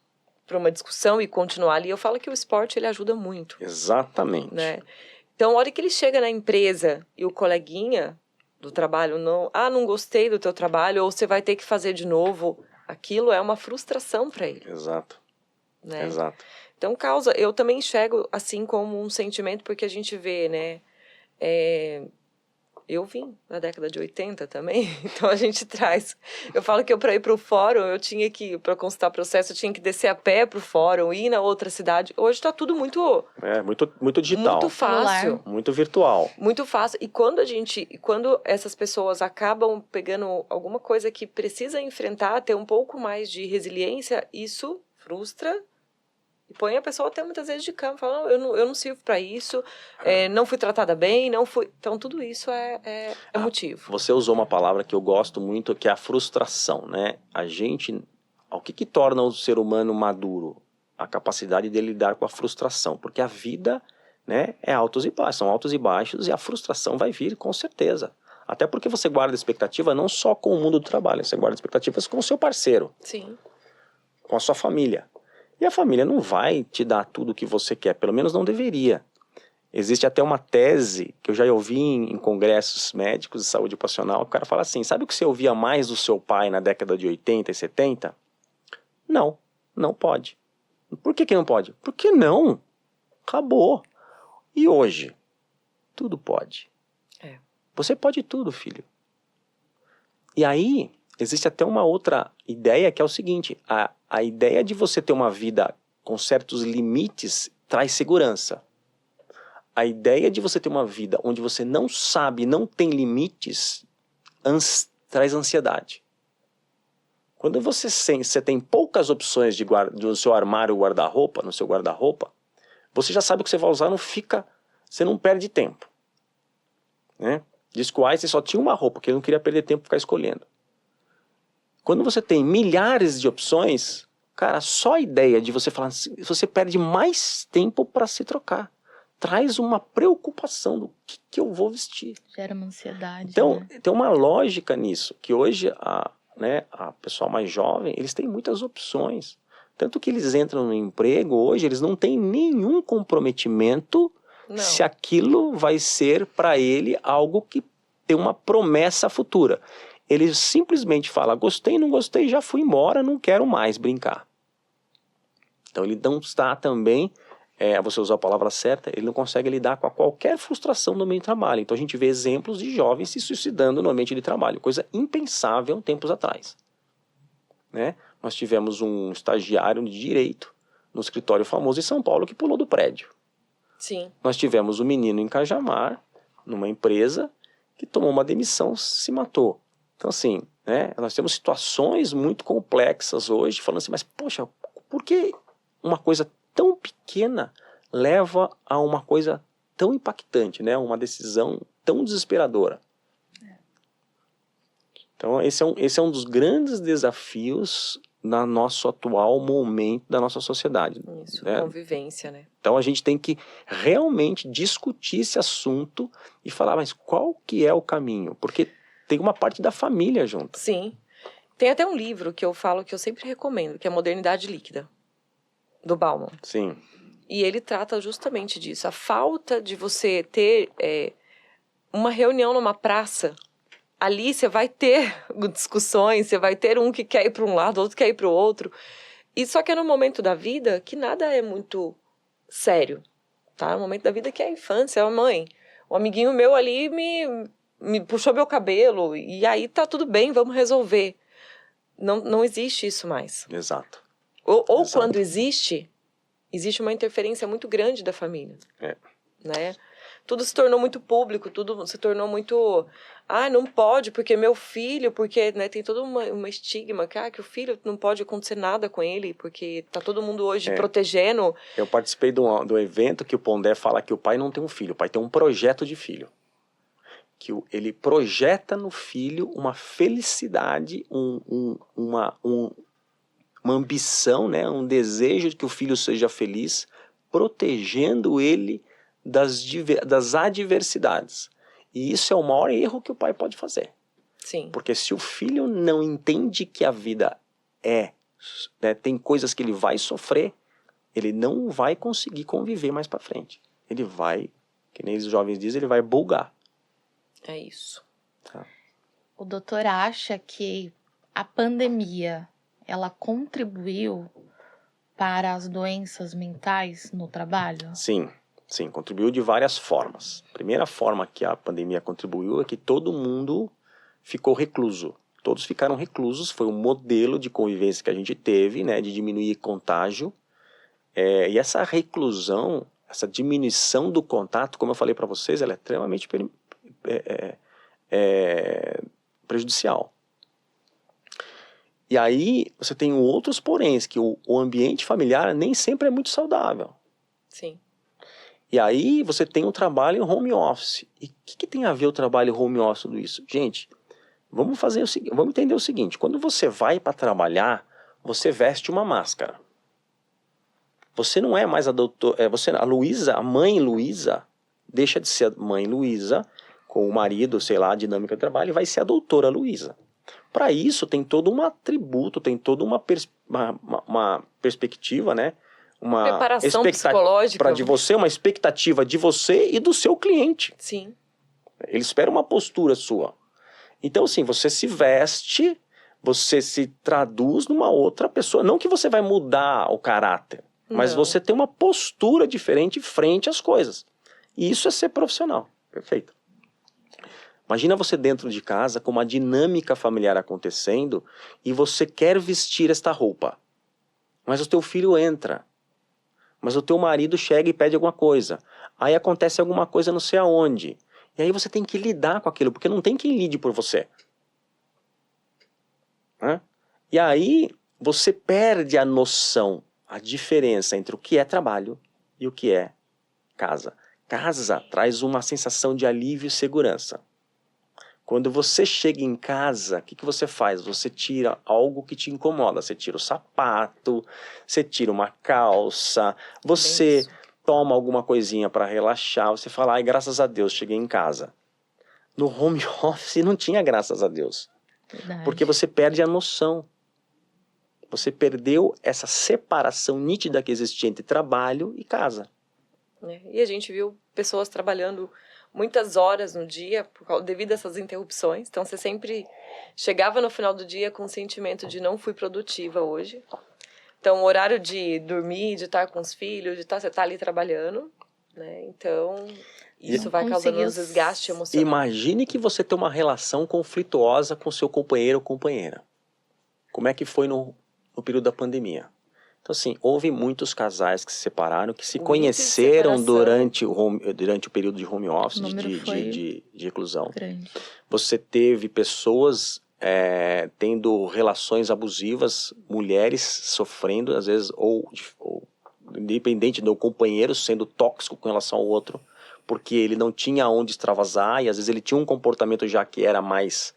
para uma discussão e continuar ali, eu falo que o esporte ele ajuda muito. Exatamente. Né? Então, a hora que ele chega na empresa e o coleguinha do trabalho não gostei do teu trabalho, ou você vai ter que fazer de novo, aquilo é uma frustração para ele. Exato. Né? Exato. Então, eu também enxergo assim como um sentimento, porque a gente vê, né? Eu vim na década de 80 também, então a gente traz. Eu falo que para ir para o fórum, para consultar processo, eu tinha que descer a pé para o fórum, ir na outra cidade. Hoje está tudo muito digital. Muito fácil. Celular. Muito virtual. Muito fácil. E quando essas pessoas acabam pegando alguma coisa que precisa enfrentar, ter um pouco mais de resiliência, isso frustra e põe a pessoa até muitas vezes de cama, fala, eu não sirvo para isso, não fui tratada bem, não fui... Então, tudo isso é motivo. Você usou uma palavra que eu gosto muito, que é a frustração, né? O que torna o ser humano maduro? A capacidade de lidar com a frustração, porque a vida, né, é altos e baixos, são altos e baixos, e a frustração vai vir com certeza. Até porque você guarda expectativa não só com o mundo do trabalho, você guarda expectativas com o seu parceiro. Sim. Com a sua família. E a família não vai te dar tudo o que você quer, pelo menos não deveria. Existe até uma tese que eu já ouvi em congressos médicos de saúde ocupacional, o cara fala assim, sabe o que você ouvia mais do seu pai na década de 80 e 70? Não pode. Por que não pode? Porque não. Acabou. E hoje? Tudo pode. Você pode tudo, filho. E aí, existe até uma outra ideia que é o seguinte, a ideia de você ter uma vida com certos limites traz segurança. A ideia de você ter uma vida onde você não sabe, não tem limites, traz ansiedade. Quando você tem poucas opções do seu armário guarda-roupa, no seu guarda-roupa, você já sabe o que você vai usar, você não perde tempo. Né? Diz que o Einstein só tinha uma roupa, porque ele não queria perder tempo ficar escolhendo. Quando você tem milhares de opções, cara, só a ideia de você falar, você perde mais tempo para se trocar. Traz uma preocupação do que eu vou vestir. Gera uma ansiedade. Então, né? tem uma lógica nisso, que hoje a pessoa mais jovem, eles têm muitas opções. Tanto que eles entram no emprego hoje, eles não têm nenhum comprometimento se aquilo vai ser para ele algo que tem uma promessa futura. Ele simplesmente fala, gostei, não gostei, já fui embora, não quero mais brincar. Então ele não está também, você usou a palavra certa, ele não consegue lidar com qualquer frustração no meio de trabalho. Então a gente vê exemplos de jovens se suicidando no ambiente de trabalho, coisa impensável tempos atrás. Né? Nós tivemos um estagiário de direito no escritório famoso em São Paulo que pulou do prédio. Sim. Nós tivemos um menino em Cajamar, numa empresa, que tomou uma demissão, se matou. Então, assim, né, nós temos situações muito complexas hoje, falando assim, mas, poxa, por que uma coisa tão pequena leva a uma coisa tão impactante, né, uma decisão tão desesperadora? Então, esse é um dos grandes desafios no nosso atual momento da nossa sociedade. Isso, né? convivência, né? Então a gente tem que realmente discutir esse assunto e falar, mas qual que é o caminho? Porque tem uma parte da família junto. Sim. Tem até um livro que eu falo que eu sempre recomendo, que é Modernidade Líquida, do Bauman. Sim. E ele trata justamente disso. A falta de você ter uma reunião numa praça. Ali você vai ter discussões, você vai ter um que quer ir para um lado, outro quer ir para o outro. E só que é no momento da vida que nada é muito sério, tá? É um momento da vida que é a infância, é a mãe. Um amiguinho meu ali me puxou meu cabelo, e aí tá tudo bem, vamos resolver. Não existe isso mais. Exato. Ou Exato. quando existe uma interferência muito grande da família. Né? Tudo se tornou muito público, tudo se tornou muito... não pode, porque meu filho, porque né, tem todo uma estigma que o filho não pode acontecer nada com ele, porque tá todo mundo hoje protegendo. Eu participei do evento que o Pondé fala que o pai não tem um filho, o pai tem um projeto de filho. Que ele projeta no filho uma felicidade, uma ambição, né, um desejo de que o filho seja feliz, protegendo ele das adversidades. E isso é o maior erro que o pai pode fazer. Sim. Porque se o filho não entende que a vida tem coisas que ele vai sofrer, ele não vai conseguir conviver mais para frente. Ele vai, que nem os jovens dizem, ele vai bugar. É isso. Tá. O doutor acha que a pandemia, ela contribuiu para as doenças mentais no trabalho? Sim, contribuiu de várias formas. A primeira forma que a pandemia contribuiu é que todo mundo ficou recluso. Todos ficaram reclusos, foi um modelo de convivência que a gente teve, né, de diminuir contágio. E essa reclusão, essa diminuição do contato, como eu falei para vocês, ela é extremamente prejudicial. E aí você tem outros poréns, que o ambiente familiar nem sempre é muito saudável. Sim. E aí você tem um trabalho em home office. E o que tem a ver o trabalho home office com isso? Gente, vamos entender o seguinte, quando você vai para trabalhar, você veste uma máscara. Você não é mais a Luísa, a mãe Luísa, deixa de ser a mãe Luísa, com o marido, sei lá, a dinâmica do trabalho, e vai ser a doutora Luísa. Para isso tem todo um atributo, tem toda uma perspectiva, né? Uma preparação psicológica. De você, uma expectativa de você e do seu cliente. Sim. Ele espera uma postura sua. Então, assim, você se veste, você se traduz numa outra pessoa. Não que você vai mudar o caráter, mas você tem uma postura diferente frente às coisas. E isso é ser profissional. Perfeito. Imagina você dentro de casa com uma dinâmica familiar acontecendo e você quer vestir esta roupa. Mas o teu filho entra. Mas o teu marido chega e pede alguma coisa. Aí acontece alguma coisa não sei aonde. E aí você tem que lidar com aquilo, porque não tem quem lide por você. E aí você perde a noção, a diferença entre o que é trabalho e o que é casa. Casa traz uma sensação de alívio e segurança. Quando você chega em casa, o que você faz? Você tira algo que te incomoda. Você tira o sapato, você tira uma calça, você toma alguma coisinha para relaxar, você fala, ai, graças a Deus, cheguei em casa. No home office não tinha graças a Deus. Verdade. Porque você perde a noção. Você perdeu essa separação nítida que existia entre trabalho e casa. E a gente viu pessoas trabalhando muitas horas no dia devido a essas interrupções. Então você sempre chegava no final do dia com o sentimento de não fui produtiva hoje. Então o horário de dormir, de estar com os filhos, você está ali trabalhando, né? Então isso vai causando um desgaste emocional. Imagine que você tem uma relação conflituosa com seu companheiro ou companheira. Como é que foi no período da pandemia? Então, assim, houve muitos casais que se separaram, que se conheceram durante o período de home office, de reclusão. Grande. Você teve pessoas tendo relações abusivas, mulheres sofrendo, às vezes, ou independente do companheiro sendo tóxico com relação ao outro, porque ele não tinha onde extravasar, e às vezes ele tinha um comportamento já que era mais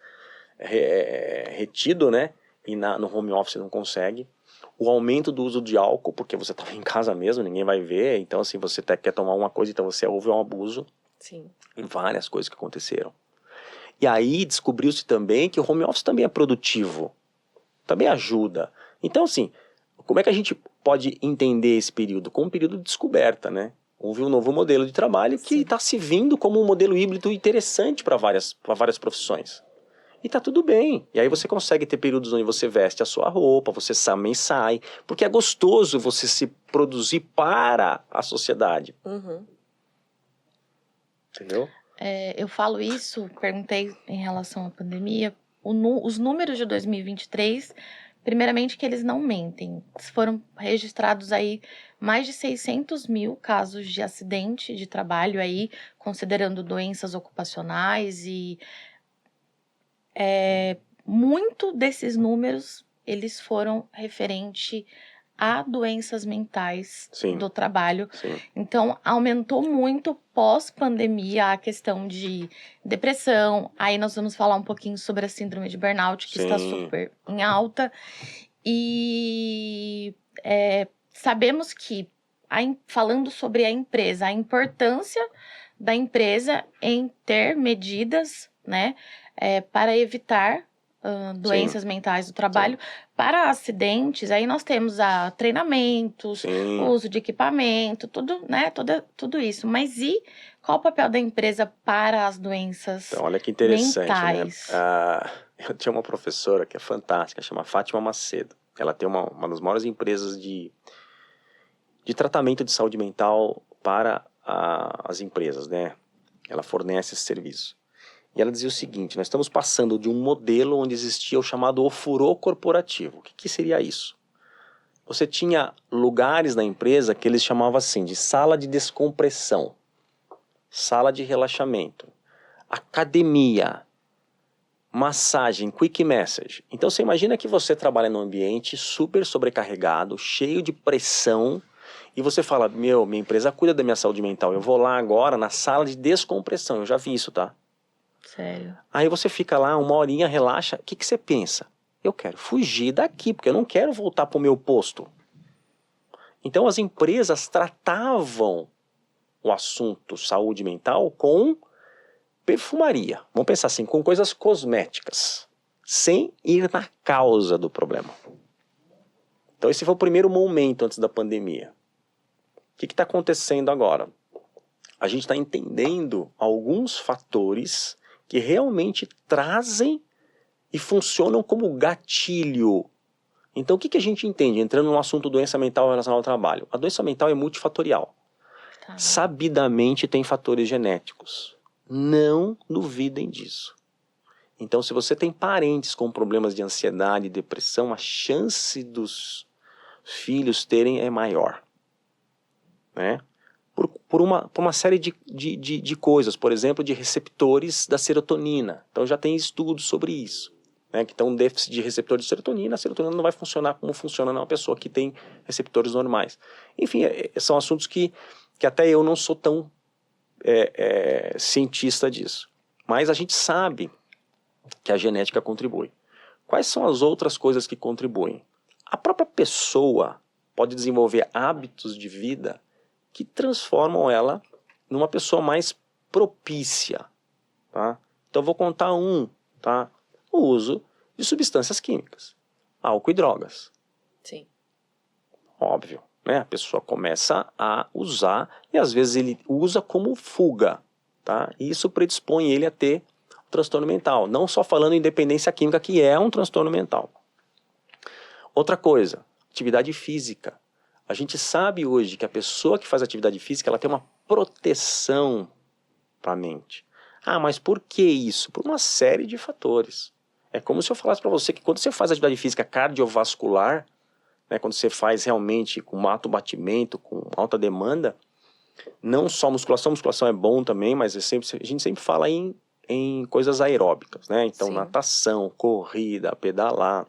retido, né? E no home office não consegue. O aumento do uso de álcool, porque você estava em casa mesmo, ninguém vai ver, então assim, você quer tomar uma coisa, então você houve um abuso. Sim. E várias coisas que aconteceram. E aí descobriu-se também que o home office também é produtivo. também ajuda. Então, assim, como é que a gente pode entender esse período? Como um período de descoberta, né? Houve um novo modelo de trabalho que está se vindo como um modelo híbrido interessante para várias profissões. E tá tudo bem. E aí você consegue ter períodos onde você veste a sua roupa, você também sai, porque é gostoso você se produzir para a sociedade. Uhum. Entendeu? Eu falo isso, perguntei em relação à pandemia, os números de 2023, primeiramente que eles não mentem. Foram registrados aí mais de 600 mil casos de acidente de trabalho aí, considerando doenças ocupacionais e muito desses números, eles foram referente a doenças mentais Sim. do trabalho. Sim. Então, aumentou muito pós-pandemia a questão de depressão. Aí nós vamos falar um pouquinho sobre a síndrome de burnout, que está super em alta. E sabemos que, falando sobre a empresa, a importância da empresa em ter medidas, né, para evitar doenças mentais do trabalho. Para acidentes, aí nós temos treinamentos, uso de equipamento, tudo, né, tudo isso. Mas e qual o papel da empresa para as doenças então, olha que interessante, mentais? né? Eu tinha uma professora que é fantástica, chama Fátima Macedo. Ela tem uma das maiores empresas de tratamento de saúde mental para as empresas, né? Ela fornece esse serviço. E ela dizia o seguinte: nós estamos passando de um modelo onde existia o chamado ofurô corporativo. O que seria isso? Você tinha lugares na empresa que eles chamavam assim de sala de descompressão, sala de relaxamento, academia, massagem, quick message. Então você imagina que você trabalha num ambiente super sobrecarregado, cheio de pressão, e você fala: minha empresa cuida da minha saúde mental, eu vou lá agora na sala de descompressão. Eu já vi isso, tá? Sério. Aí você fica lá uma horinha, relaxa. O que você pensa? Eu quero fugir daqui, porque eu não quero voltar para o meu posto. Então as empresas tratavam o assunto saúde mental com perfumaria. Vamos pensar assim, com coisas cosméticas, sem ir na causa do problema. Então esse foi o primeiro momento antes da pandemia. O que está acontecendo agora? A gente está entendendo alguns fatores que realmente trazem e funcionam como gatilho. Então o que a gente entende, entrando no assunto doença mental relacionada ao trabalho? A doença mental é multifatorial. Tá. Sabidamente tem fatores genéticos. Não duvidem disso. Então se você tem parentes com problemas de ansiedade e depressão, a chance dos filhos terem é maior. Né? Por uma série de coisas, por exemplo, de receptores da serotonina. Então já tem estudos sobre isso, né? Que tem um déficit de receptor de serotonina, a serotonina não vai funcionar como funciona numa pessoa que tem receptores normais. Enfim, são assuntos que até eu não sou tão cientista disso. Mas a gente sabe que a genética contribui. Quais são as outras coisas que contribuem? A própria pessoa pode desenvolver hábitos de vida que transformam ela numa pessoa mais propícia, tá? Então eu vou contar tá? O uso de substâncias químicas, álcool e drogas. Sim. Óbvio, né? A pessoa começa a usar e às vezes ele usa como fuga, tá? E isso predispõe ele a ter um transtorno mental, não só falando em dependência química, que é um transtorno mental. Outra coisa, atividade física. A gente sabe hoje que a pessoa que faz atividade física, ela tem uma proteção para a mente. Ah, mas por que isso? Por uma série de fatores. É como se eu falasse para você que quando você faz atividade física cardiovascular, né, quando você faz realmente com alto batimento, com alta demanda, não só musculação é bom também, mas a gente sempre fala em coisas aeróbicas, né? Então, Sim. Natação, corrida, pedalar.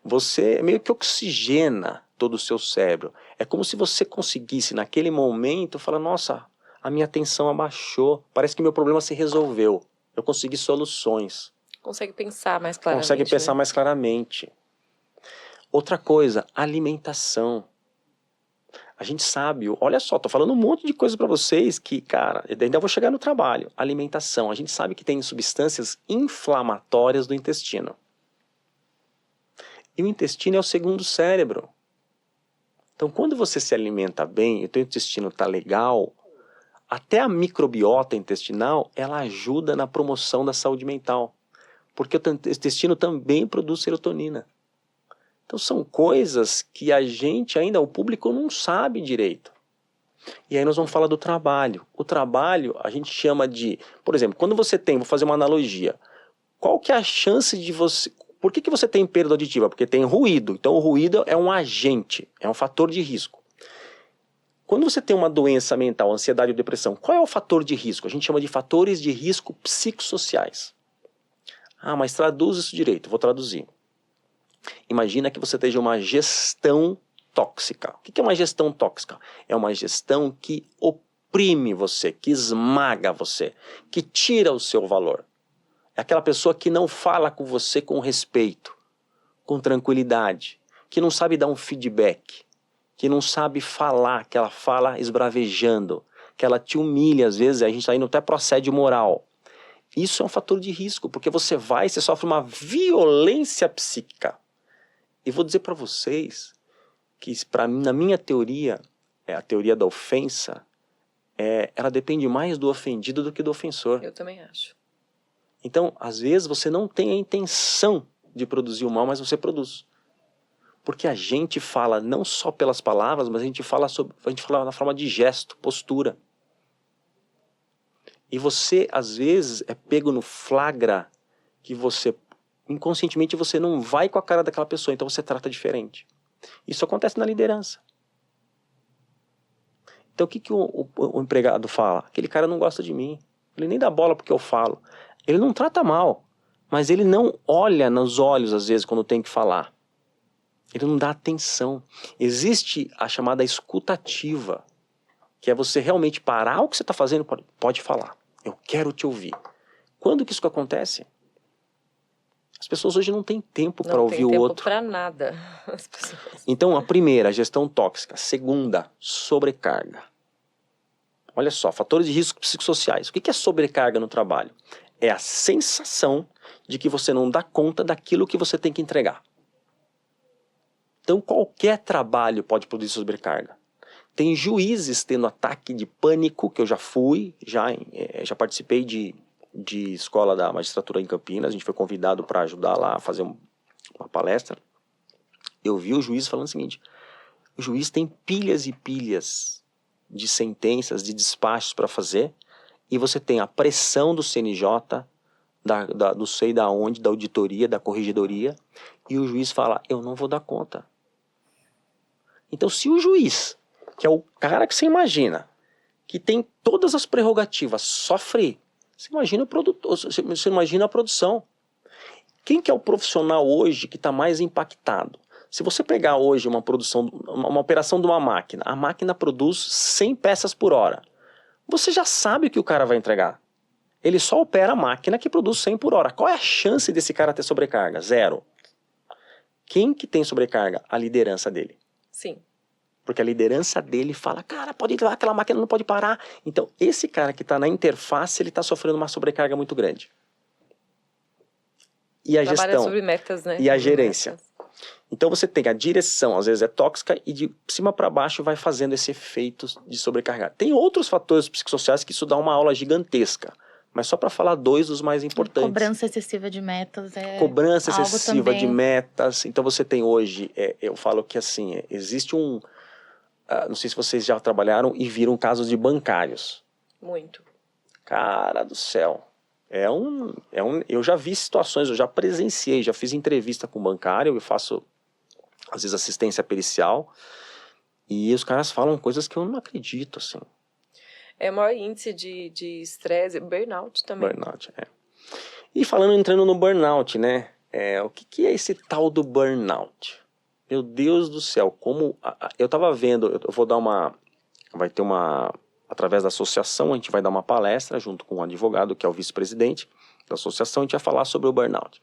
Você meio que oxigena todo o seu cérebro. É como se você conseguisse, naquele momento, falar: nossa, a minha tensão abaixou, parece que meu problema se resolveu, eu consegui soluções. Consegue pensar mais claramente. Consegue pensar né? mais claramente. Outra coisa, alimentação. A gente sabe, olha só, tô falando um monte de coisa para vocês que, cara, ainda vou chegar no trabalho. Alimentação, a gente sabe que tem substâncias inflamatórias do intestino. E o intestino é o segundo cérebro. Então, quando você se alimenta bem e o teu intestino está legal, até a microbiota intestinal, ela ajuda na promoção da saúde mental. Porque o teu intestino também produz serotonina. Então, são coisas que a gente ainda, o público não sabe direito. E aí nós vamos falar do trabalho. O trabalho, a gente chama de... Por exemplo, quando você tem, vou fazer uma analogia. Qual que é a chance de você... Por que você tem perda auditiva? Porque tem ruído. Então o ruído é um agente, é um fator de risco. Quando você tem uma doença mental, ansiedade ou depressão, qual é o fator de risco? A gente chama de fatores de risco psicossociais. Ah, mas traduz isso direito. Vou traduzir. Imagina que você esteja uma gestão tóxica. O que é uma gestão tóxica? É uma gestão que oprime você, que esmaga você, que tira o seu valor. É aquela pessoa que não fala com você com respeito, com tranquilidade, que não sabe dar um feedback, que não sabe falar, que ela fala esbravejando, que ela te humilha, às vezes a gente está indo até pro assédio moral. Isso é um fator de risco, porque você sofre uma violência psíquica. E vou dizer para vocês que, na minha teoria, a teoria da ofensa, ela depende mais do ofendido do que do ofensor. Eu também acho. Então, às vezes, você não tem a intenção de produzir o mal, mas você produz. Porque a gente fala não só pelas palavras, mas a gente fala na forma de gesto, postura. E você, às vezes, é pego no flagra que você, inconscientemente, você não vai com a cara daquela pessoa, então você trata diferente. Isso acontece na liderança. Então, o que o empregado fala? Aquele cara não gosta de mim. Ele nem dá bola porque eu falo. Ele não trata mal, mas ele não olha nos olhos, às vezes, quando tem que falar. Ele não dá atenção. Existe a chamada escutativa, que é você realmente parar o que você está fazendo, pode falar. Eu quero te ouvir. Quando que isso acontece? As pessoas hoje não têm tempo para ouvir o outro. Não tem tempo para nada. As pessoas. Então, a primeira, gestão tóxica. Segunda, sobrecarga. Olha só, fatores de risco psicossociais. O que é sobrecarga no trabalho? É a sensação de que você não dá conta daquilo que você tem que entregar. Então, qualquer trabalho pode produzir sobrecarga. Tem juízes tendo ataque de pânico, que eu já fui, já participei de escola da magistratura em Campinas, a gente foi convidado para ajudar lá a fazer uma palestra. Eu vi o juiz falando o seguinte: o juiz tem pilhas e pilhas de sentenças, de despachos para fazer, e você tem a pressão do CNJ, do sei da onde, da auditoria, da corregedoria, e o juiz fala, eu não vou dar conta. Então, se o juiz, que é o cara que você imagina, que tem todas as prerrogativas, sofre, você imagina o produtor, você imagina a produção. Quem que é o profissional hoje que está mais impactado? Se você pegar hoje uma produção, uma operação de uma máquina, a máquina produz 100 peças por hora. Você já sabe o que o cara vai entregar. Ele só opera a máquina que produz 100 por hora. Qual é a chance desse cara ter sobrecarga? Zero. Quem que tem sobrecarga? A liderança dele. Sim. Porque a liderança dele fala, cara, pode entrar, aquela máquina não pode parar. Então, esse cara que está na interface, ele está sofrendo uma sobrecarga muito grande. E a gestão. Sobre metas, né? E a gerência. Então você tem a direção, às vezes é tóxica, e de cima para baixo vai fazendo esse efeito de sobrecarregar. Tem outros fatores psicossociais que isso dá uma aula gigantesca, mas só para falar dois dos mais importantes. Cobrança excessiva de metas Cobrança excessiva também... de metas. Então você tem hoje, eu falo que assim, existe não sei se vocês já trabalharam e viram casos de bancários. Muito. Cara do céu. Eu já vi situações, eu já presenciei, já fiz entrevista com bancário, eu faço, às vezes, assistência pericial, e os caras falam coisas que eu não acredito, assim. É o maior índice de estresse, burnout também. Burnout, E entrando no burnout, né? O que é esse tal do burnout? Meu Deus do céu, como... Eu tava vendo, eu vou dar vai ter através da associação, a gente vai dar uma palestra junto com um advogado, que é o vice-presidente da associação, a gente vai falar sobre o burnout.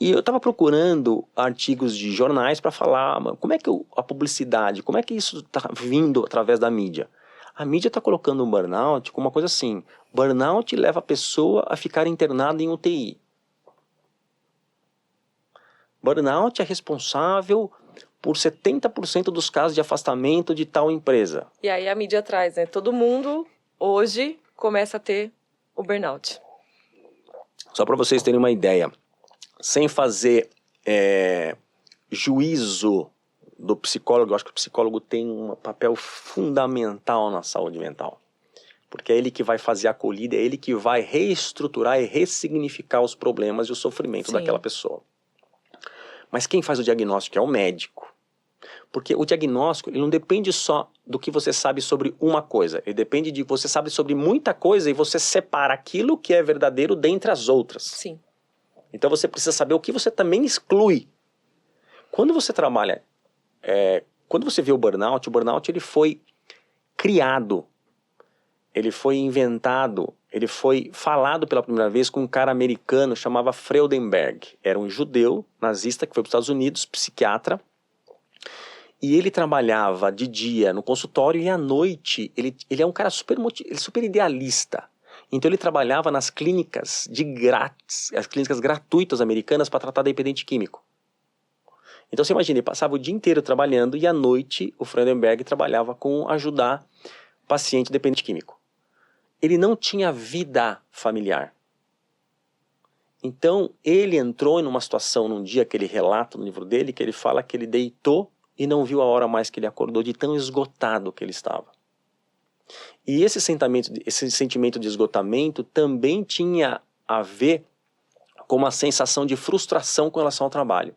E eu estava procurando artigos de jornais para falar como é que a publicidade, como é que isso está vindo através da mídia. A mídia está colocando o burnout como uma coisa assim, burnout leva a pessoa a ficar internada em UTI. Burnout é responsável por 70% dos casos de afastamento de tal empresa. E aí a mídia traz, né? Todo mundo hoje começa a ter o burnout. Só para vocês terem uma ideia, sem fazer juízo do psicólogo, eu acho que o psicólogo tem um papel fundamental na saúde mental. Porque é ele que vai fazer a acolhida, é ele que vai reestruturar e ressignificar os problemas e o sofrimento daquela pessoa. Mas quem faz o diagnóstico é o médico. Porque o diagnóstico ele não depende só do que você sabe sobre uma coisa. Ele depende de que você sabe sobre muita coisa e você separa aquilo que é verdadeiro dentre as outras. Sim. Então você precisa saber o que você também exclui. Quando você trabalha... quando você vê o burnout ele foi criado. Ele foi inventado, ele foi falado pela primeira vez com um cara americano chamado Freudenberg. Era um judeu nazista que foi para os Estados Unidos, psiquiatra. E ele trabalhava de dia no consultório e à noite, ele é um cara super idealista. Então ele trabalhava nas clínicas as clínicas gratuitas americanas para tratar dependente químico. Então você imagina, ele passava o dia inteiro trabalhando e à noite o Freudenberg trabalhava com ajudar paciente dependente químico. Ele não tinha vida familiar. Então ele entrou em uma situação num dia que ele relata no livro dele, que ele fala que ele deitou e não viu a hora mais que ele acordou de tão esgotado que ele estava. E esse sentimento de esgotamento também tinha a ver com uma sensação de frustração com relação ao trabalho.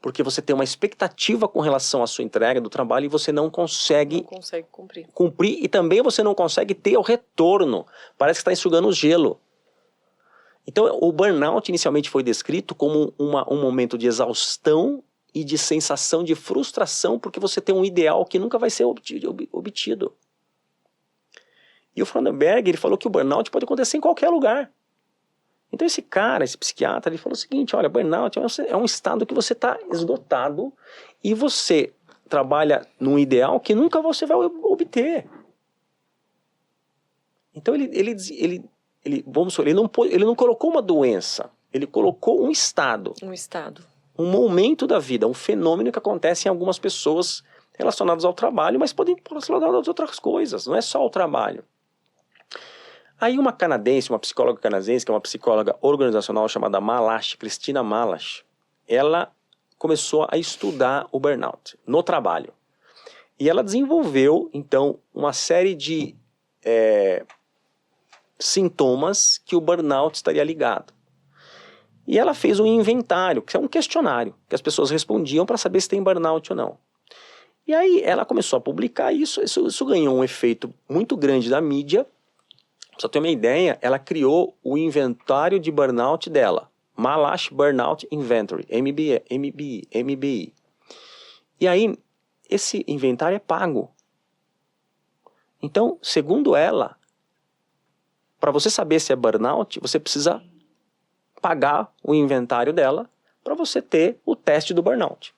Porque você tem uma expectativa com relação à sua entrega do trabalho e você não consegue cumprir. E também você não consegue ter o retorno. Parece que está enxugando o gelo. Então o burnout inicialmente foi descrito como um momento de exaustão e de sensação de frustração porque você tem um ideal que nunca vai ser obtido. E o Freudenberg ele falou que o burnout pode acontecer em qualquer lugar. Então esse cara, esse psiquiatra, ele falou o seguinte, olha, burnout é um estado que você está esgotado e você trabalha num ideal que nunca você vai obter. Então vamos supor, ele não colocou uma doença, ele colocou um estado. Um estado. Um momento da vida, um fenômeno que acontece em algumas pessoas relacionadas ao trabalho, mas podem ser relacionadas a outras coisas, não é só o trabalho. Aí uma psicóloga canadense, que é uma psicóloga organizacional chamada Cristina Malash, ela começou a estudar o burnout no trabalho. E ela desenvolveu, então, uma série de sintomas que o burnout estaria ligado. E ela fez um inventário, que é um questionário, que as pessoas respondiam para saber se tem burnout ou não. E aí ela começou a publicar isso ganhou um efeito muito grande da mídia. Pra você ter uma ideia, ela criou o inventário de burnout dela. Malash Burnout Inventory, MBI. E aí, esse inventário é pago. Então, segundo ela, para você saber se é burnout, você precisa pagar o inventário dela para você ter o teste do burnout.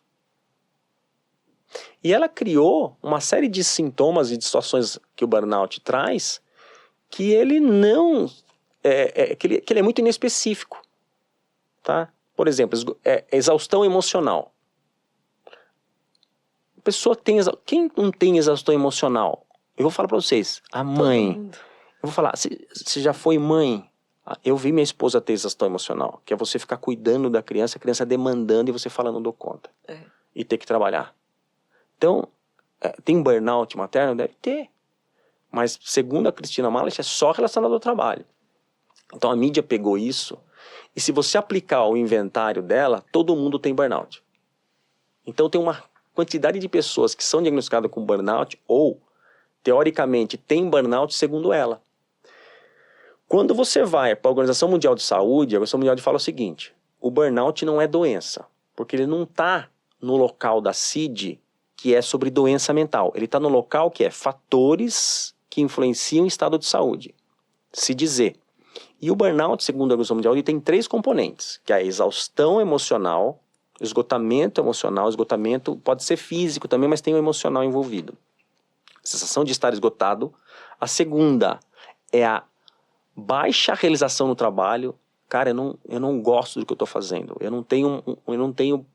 E ela criou uma série de sintomas e de situações que o burnout traz que ele não que ele é muito inespecífico, tá? Por exemplo, exaustão emocional. A pessoa quem não tem exaustão emocional? Eu vou falar para vocês, a mãe. Eu vou falar, você já foi mãe? Eu vi minha esposa ter exaustão emocional, que é você ficar cuidando da criança, a criança demandando e você fala, não dou conta. E ter que trabalhar. Então, tem burnout materno? Deve ter. Mas, segundo a Cristina Malash, é só relacionado ao trabalho. Então, a mídia pegou isso, e se você aplicar o inventário dela, todo mundo tem burnout. Então, tem uma quantidade de pessoas que são diagnosticadas com burnout, ou, teoricamente, tem burnout segundo ela. Quando você vai para a Organização Mundial de Saúde, a Organização Mundial fala o seguinte, o burnout não é doença, porque ele não está no local da CID, que é sobre doença mental. Ele está no local que é fatores que influenciam o estado de saúde, CID-Z. E o burnout, segundo a Organização Mundial, ele tem 3 componentes, que é a exaustão emocional, esgotamento emocional, esgotamento pode ser físico também, mas tem o emocional envolvido. A sensação de estar esgotado. A segunda é a baixa realização no trabalho, cara, eu não gosto do que eu estou fazendo, eu não tenho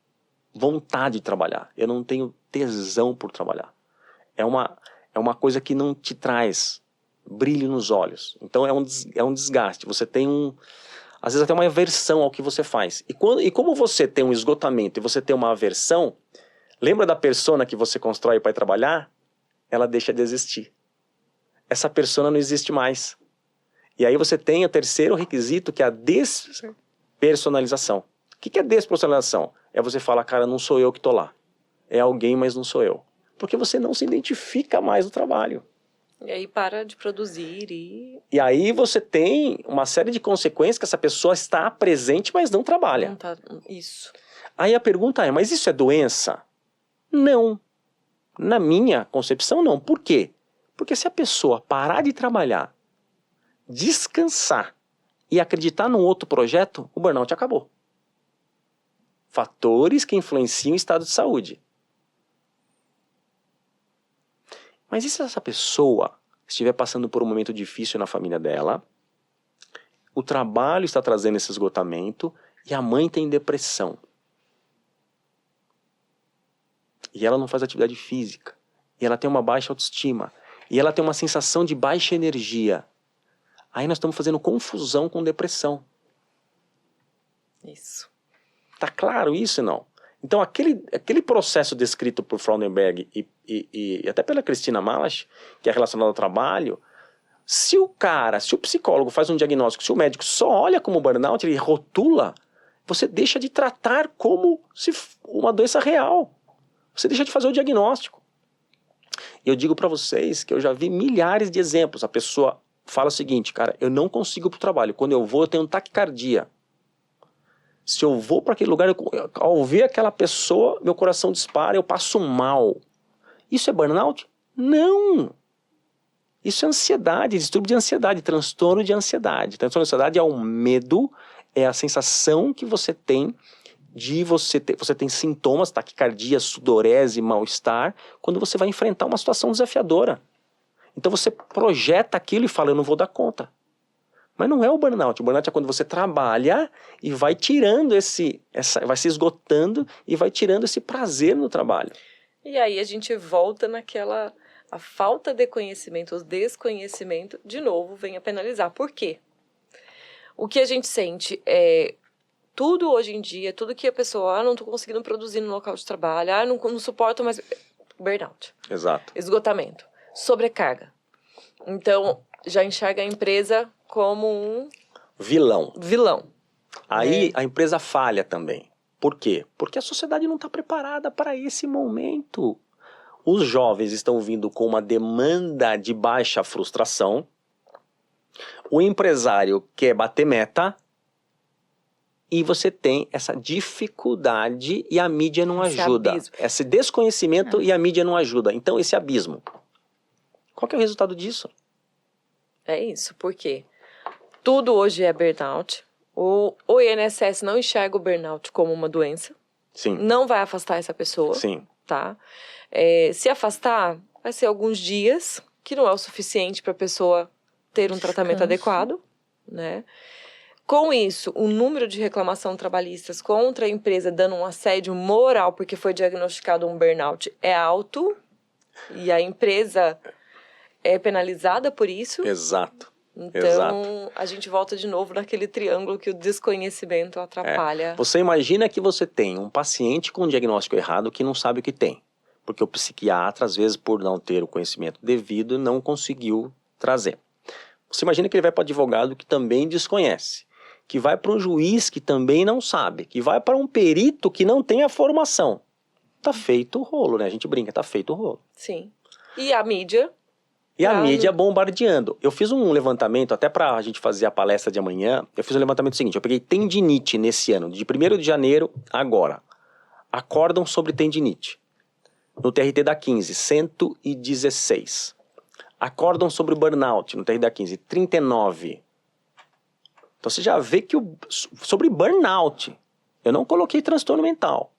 vontade de trabalhar, eu não tenho tesão por trabalhar. É uma coisa que não te traz brilho nos olhos. Então é um desgaste. Você tem às vezes até uma aversão ao que você faz. E como você tem um esgotamento e você tem uma aversão, lembra da persona que você constrói para ir trabalhar? Ela deixa de existir. Essa persona não existe mais. E aí você tem o terceiro requisito, que é a despersonalização. O que é despersonalização? É você falar, cara, não sou eu que estou lá. É alguém, mas não sou eu. Porque você não se identifica mais no trabalho. E aí para de produzir E aí você tem uma série de consequências que essa pessoa está presente, mas não trabalha. Não tá... Isso. Aí a pergunta é, mas isso é doença? Não. Na minha concepção, não. Por quê? Porque se a pessoa parar de trabalhar, descansar e acreditar num outro projeto, o burnout acabou. Fatores que influenciam o estado de saúde. Mas e se essa pessoa estiver passando por um momento difícil na família dela, o trabalho está trazendo esse esgotamento e a mãe tem depressão? E ela não faz atividade física, e ela tem uma baixa autoestima, e ela tem uma sensação de baixa energia. Aí nós estamos fazendo confusão com depressão. Isso. Tá claro isso, não? Então aquele processo descrito por Frauenberg e até pela Cristina Malasch, que é relacionado ao trabalho, se o psicólogo faz um diagnóstico, se o médico só olha como burnout, ele rotula, você deixa de tratar como se uma doença real. Você deixa de fazer o diagnóstico. E eu digo para vocês que eu já vi milhares de exemplos. A pessoa fala o seguinte, cara, eu não consigo ir pro trabalho. Quando eu vou, eu tenho taquicardia. Se eu vou para aquele lugar, ao ver aquela pessoa, meu coração dispara, eu passo mal. Isso é burnout? Não! Isso é ansiedade, distúrbio de ansiedade, transtorno de ansiedade. Transtorno de ansiedade é o medo, é a sensação que você tem de você tem sintomas, taquicardia, sudorese, mal-estar, quando você vai enfrentar uma situação desafiadora. Então você projeta aquilo e fala, eu não vou dar conta. Mas não é o burnout. O burnout é quando você trabalha e vai tirando vai se esgotando e vai tirando esse prazer no trabalho. E aí a gente volta naquela... A falta de conhecimento, o desconhecimento, de novo, vem a penalizar. Por quê? O que a gente sente é... Tudo hoje em dia, tudo que a pessoa... não estou conseguindo produzir no local de trabalho. Não suporto mais... Burnout. Exato. Esgotamento. Sobrecarga. Então, já enxerga a empresa como um... Vilão. Aí É. a empresa falha também. Por quê? Porque a sociedade não está preparada para esse momento. Os jovens estão vindo com uma demanda de baixa frustração. O empresário quer bater meta. E você tem essa dificuldade e a mídia não ajuda. Abismo. Esse desconhecimento e a mídia não ajuda. Então, esse abismo. Qual que é o resultado disso? É isso, porque tudo hoje é burnout. O INSS não enxerga o burnout como uma doença. Sim. Não vai afastar essa pessoa. Sim. Tá? Se afastar, vai ser alguns dias, que não é o suficiente para a pessoa ter um tratamento adequado, né? Com isso, o número de reclamação trabalhistas contra a empresa dando um assédio moral porque foi diagnosticado um burnout é alto e a empresa é penalizada por isso. Exato. Então, Exato. a gente volta de novo naquele triângulo que o desconhecimento atrapalha. Você imagina que você tem um paciente com um diagnóstico errado que não sabe o que tem. Porque o psiquiatra, às vezes, por não ter o conhecimento devido, não conseguiu trazer. Você imagina que ele vai para o advogado que também desconhece. Que vai para um juiz que também não sabe. Que vai para um perito que não tem a formação. Tá feito o rolo, né? A gente brinca, tá feito o rolo. Sim. E a mídia... E a mídia bombardeando. Eu fiz um levantamento, até pra gente fazer a palestra de amanhã, eu fiz um levantamento seguinte, eu peguei tendinite nesse ano, de 1º de janeiro agora. Acórdão sobre tendinite. No TRT da 15, 116. Acórdão sobre burnout, no TRT da 15, 39. Então você já vê que sobre burnout, eu não coloquei transtorno mental.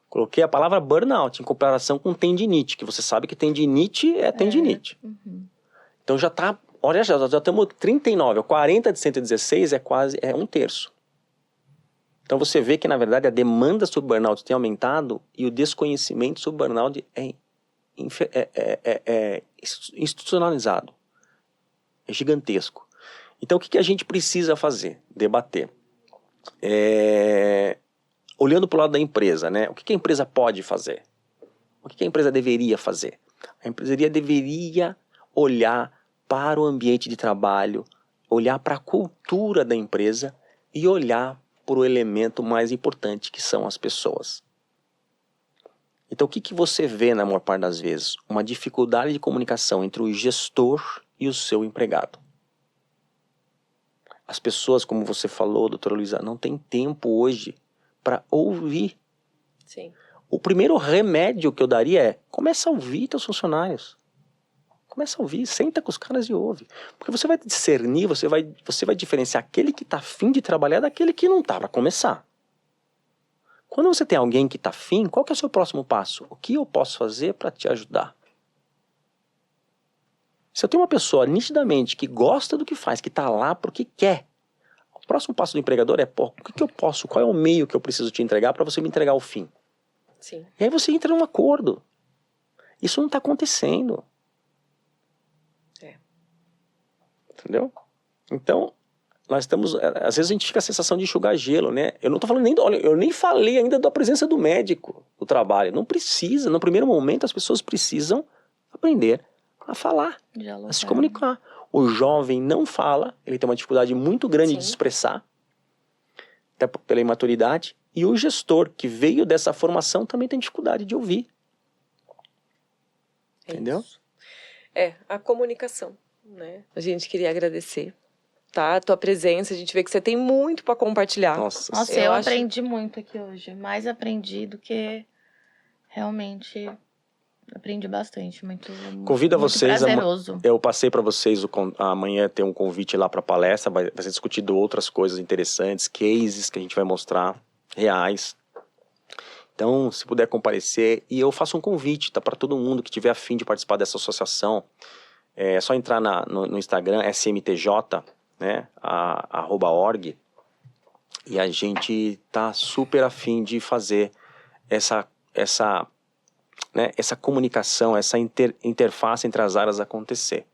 Coloquei a palavra burnout em comparação com tendinite, que você sabe que tendinite é tendinite. Uhum. Então já tá, Olha, já estamos 39, 40 de 116 é quase um terço. Então você vê que, na verdade, a demanda sobre burnout tem aumentado e o desconhecimento sobre burnout é institucionalizado. É gigantesco. Então o que a gente precisa fazer? Debater. Olhando para o lado da empresa, né? O que a empresa pode fazer? O que a empresa deveria fazer? A empresa deveria olhar para o ambiente de trabalho, olhar para a cultura da empresa e olhar para o elemento mais importante, que são as pessoas. Então o que você vê na maior parte das vezes? Uma dificuldade de comunicação entre o gestor e o seu empregado. As pessoas, como você falou, doutora Luísa, não têm tempo hoje para ouvir. Sim. O primeiro remédio que eu daria é: começa a ouvir teus funcionários. Começa a ouvir, senta com os caras e ouve. Porque você vai discernir, você vai diferenciar aquele que está afim de trabalhar daquele que não está para começar. Quando você tem alguém que está afim, qual que é o seu próximo passo? O que eu posso fazer para te ajudar? Se eu tenho uma pessoa nitidamente que gosta do que faz, que está lá porque quer, o próximo passo do empregador é: o que eu posso, qual é o meio que eu preciso te entregar para você me entregar o fim? Sim. E aí você entra num acordo. Isso não está acontecendo. Entendeu? Então, nós estamos... Às vezes a gente fica a sensação de enxugar gelo, né? Eu não tô falando nem... Olha, eu nem falei ainda da presença do médico no trabalho. Não precisa. No primeiro momento, as pessoas precisam aprender a falar, a se comunicar. O jovem não fala, ele tem uma dificuldade muito grande Sim. de expressar, até pela imaturidade. E o gestor, que veio dessa formação, também tem dificuldade de ouvir. Entendeu? Isso. A comunicação, né? A gente queria agradecer, tá? A tua presença, a gente vê que você tem muito para compartilhar. Nossa, eu aprendi muito aqui hoje. Mais aprendi do que realmente... Aprendi bastante, Convido muito vocês, prazeroso. Eu passei para vocês amanhã ter um convite lá para palestra, vai ser discutido outras coisas interessantes, cases que a gente vai mostrar, reais. Então, se puder comparecer, e eu faço um convite, tá, para todo mundo que tiver a fim de participar dessa associação. É só entrar no Instagram, smtj, né, @org, e a gente tá super a fim de fazer essa comunicação, essa interface entre as áreas acontecer.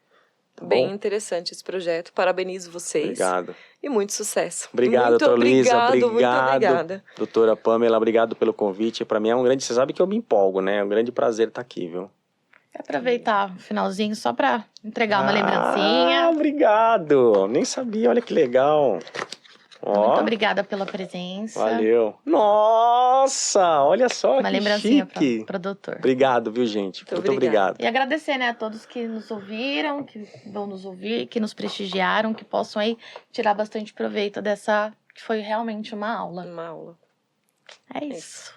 Tá bem bom? Interessante esse projeto. Parabenizo vocês. Obrigado. E muito sucesso. Obrigado, doutora Luísa. Muito obrigada. Doutora Pamela, obrigado pelo convite. Para mim é um grande... Você sabe que eu me empolgo, né? É um grande prazer estar aqui, viu? Quero aproveitar o finalzinho só para entregar uma lembrancinha. Obrigado. Nem sabia, olha que legal. Muito obrigada pela presença. Valeu. Nossa, olha só uma que lembrancinha chique. Para o doutor. Obrigado, viu, gente? Muito obrigado. E agradecer, né, a todos que nos ouviram, que vão nos ouvir, que nos prestigiaram, que possam aí tirar bastante proveito dessa, que foi realmente uma aula. Uma aula. É isso.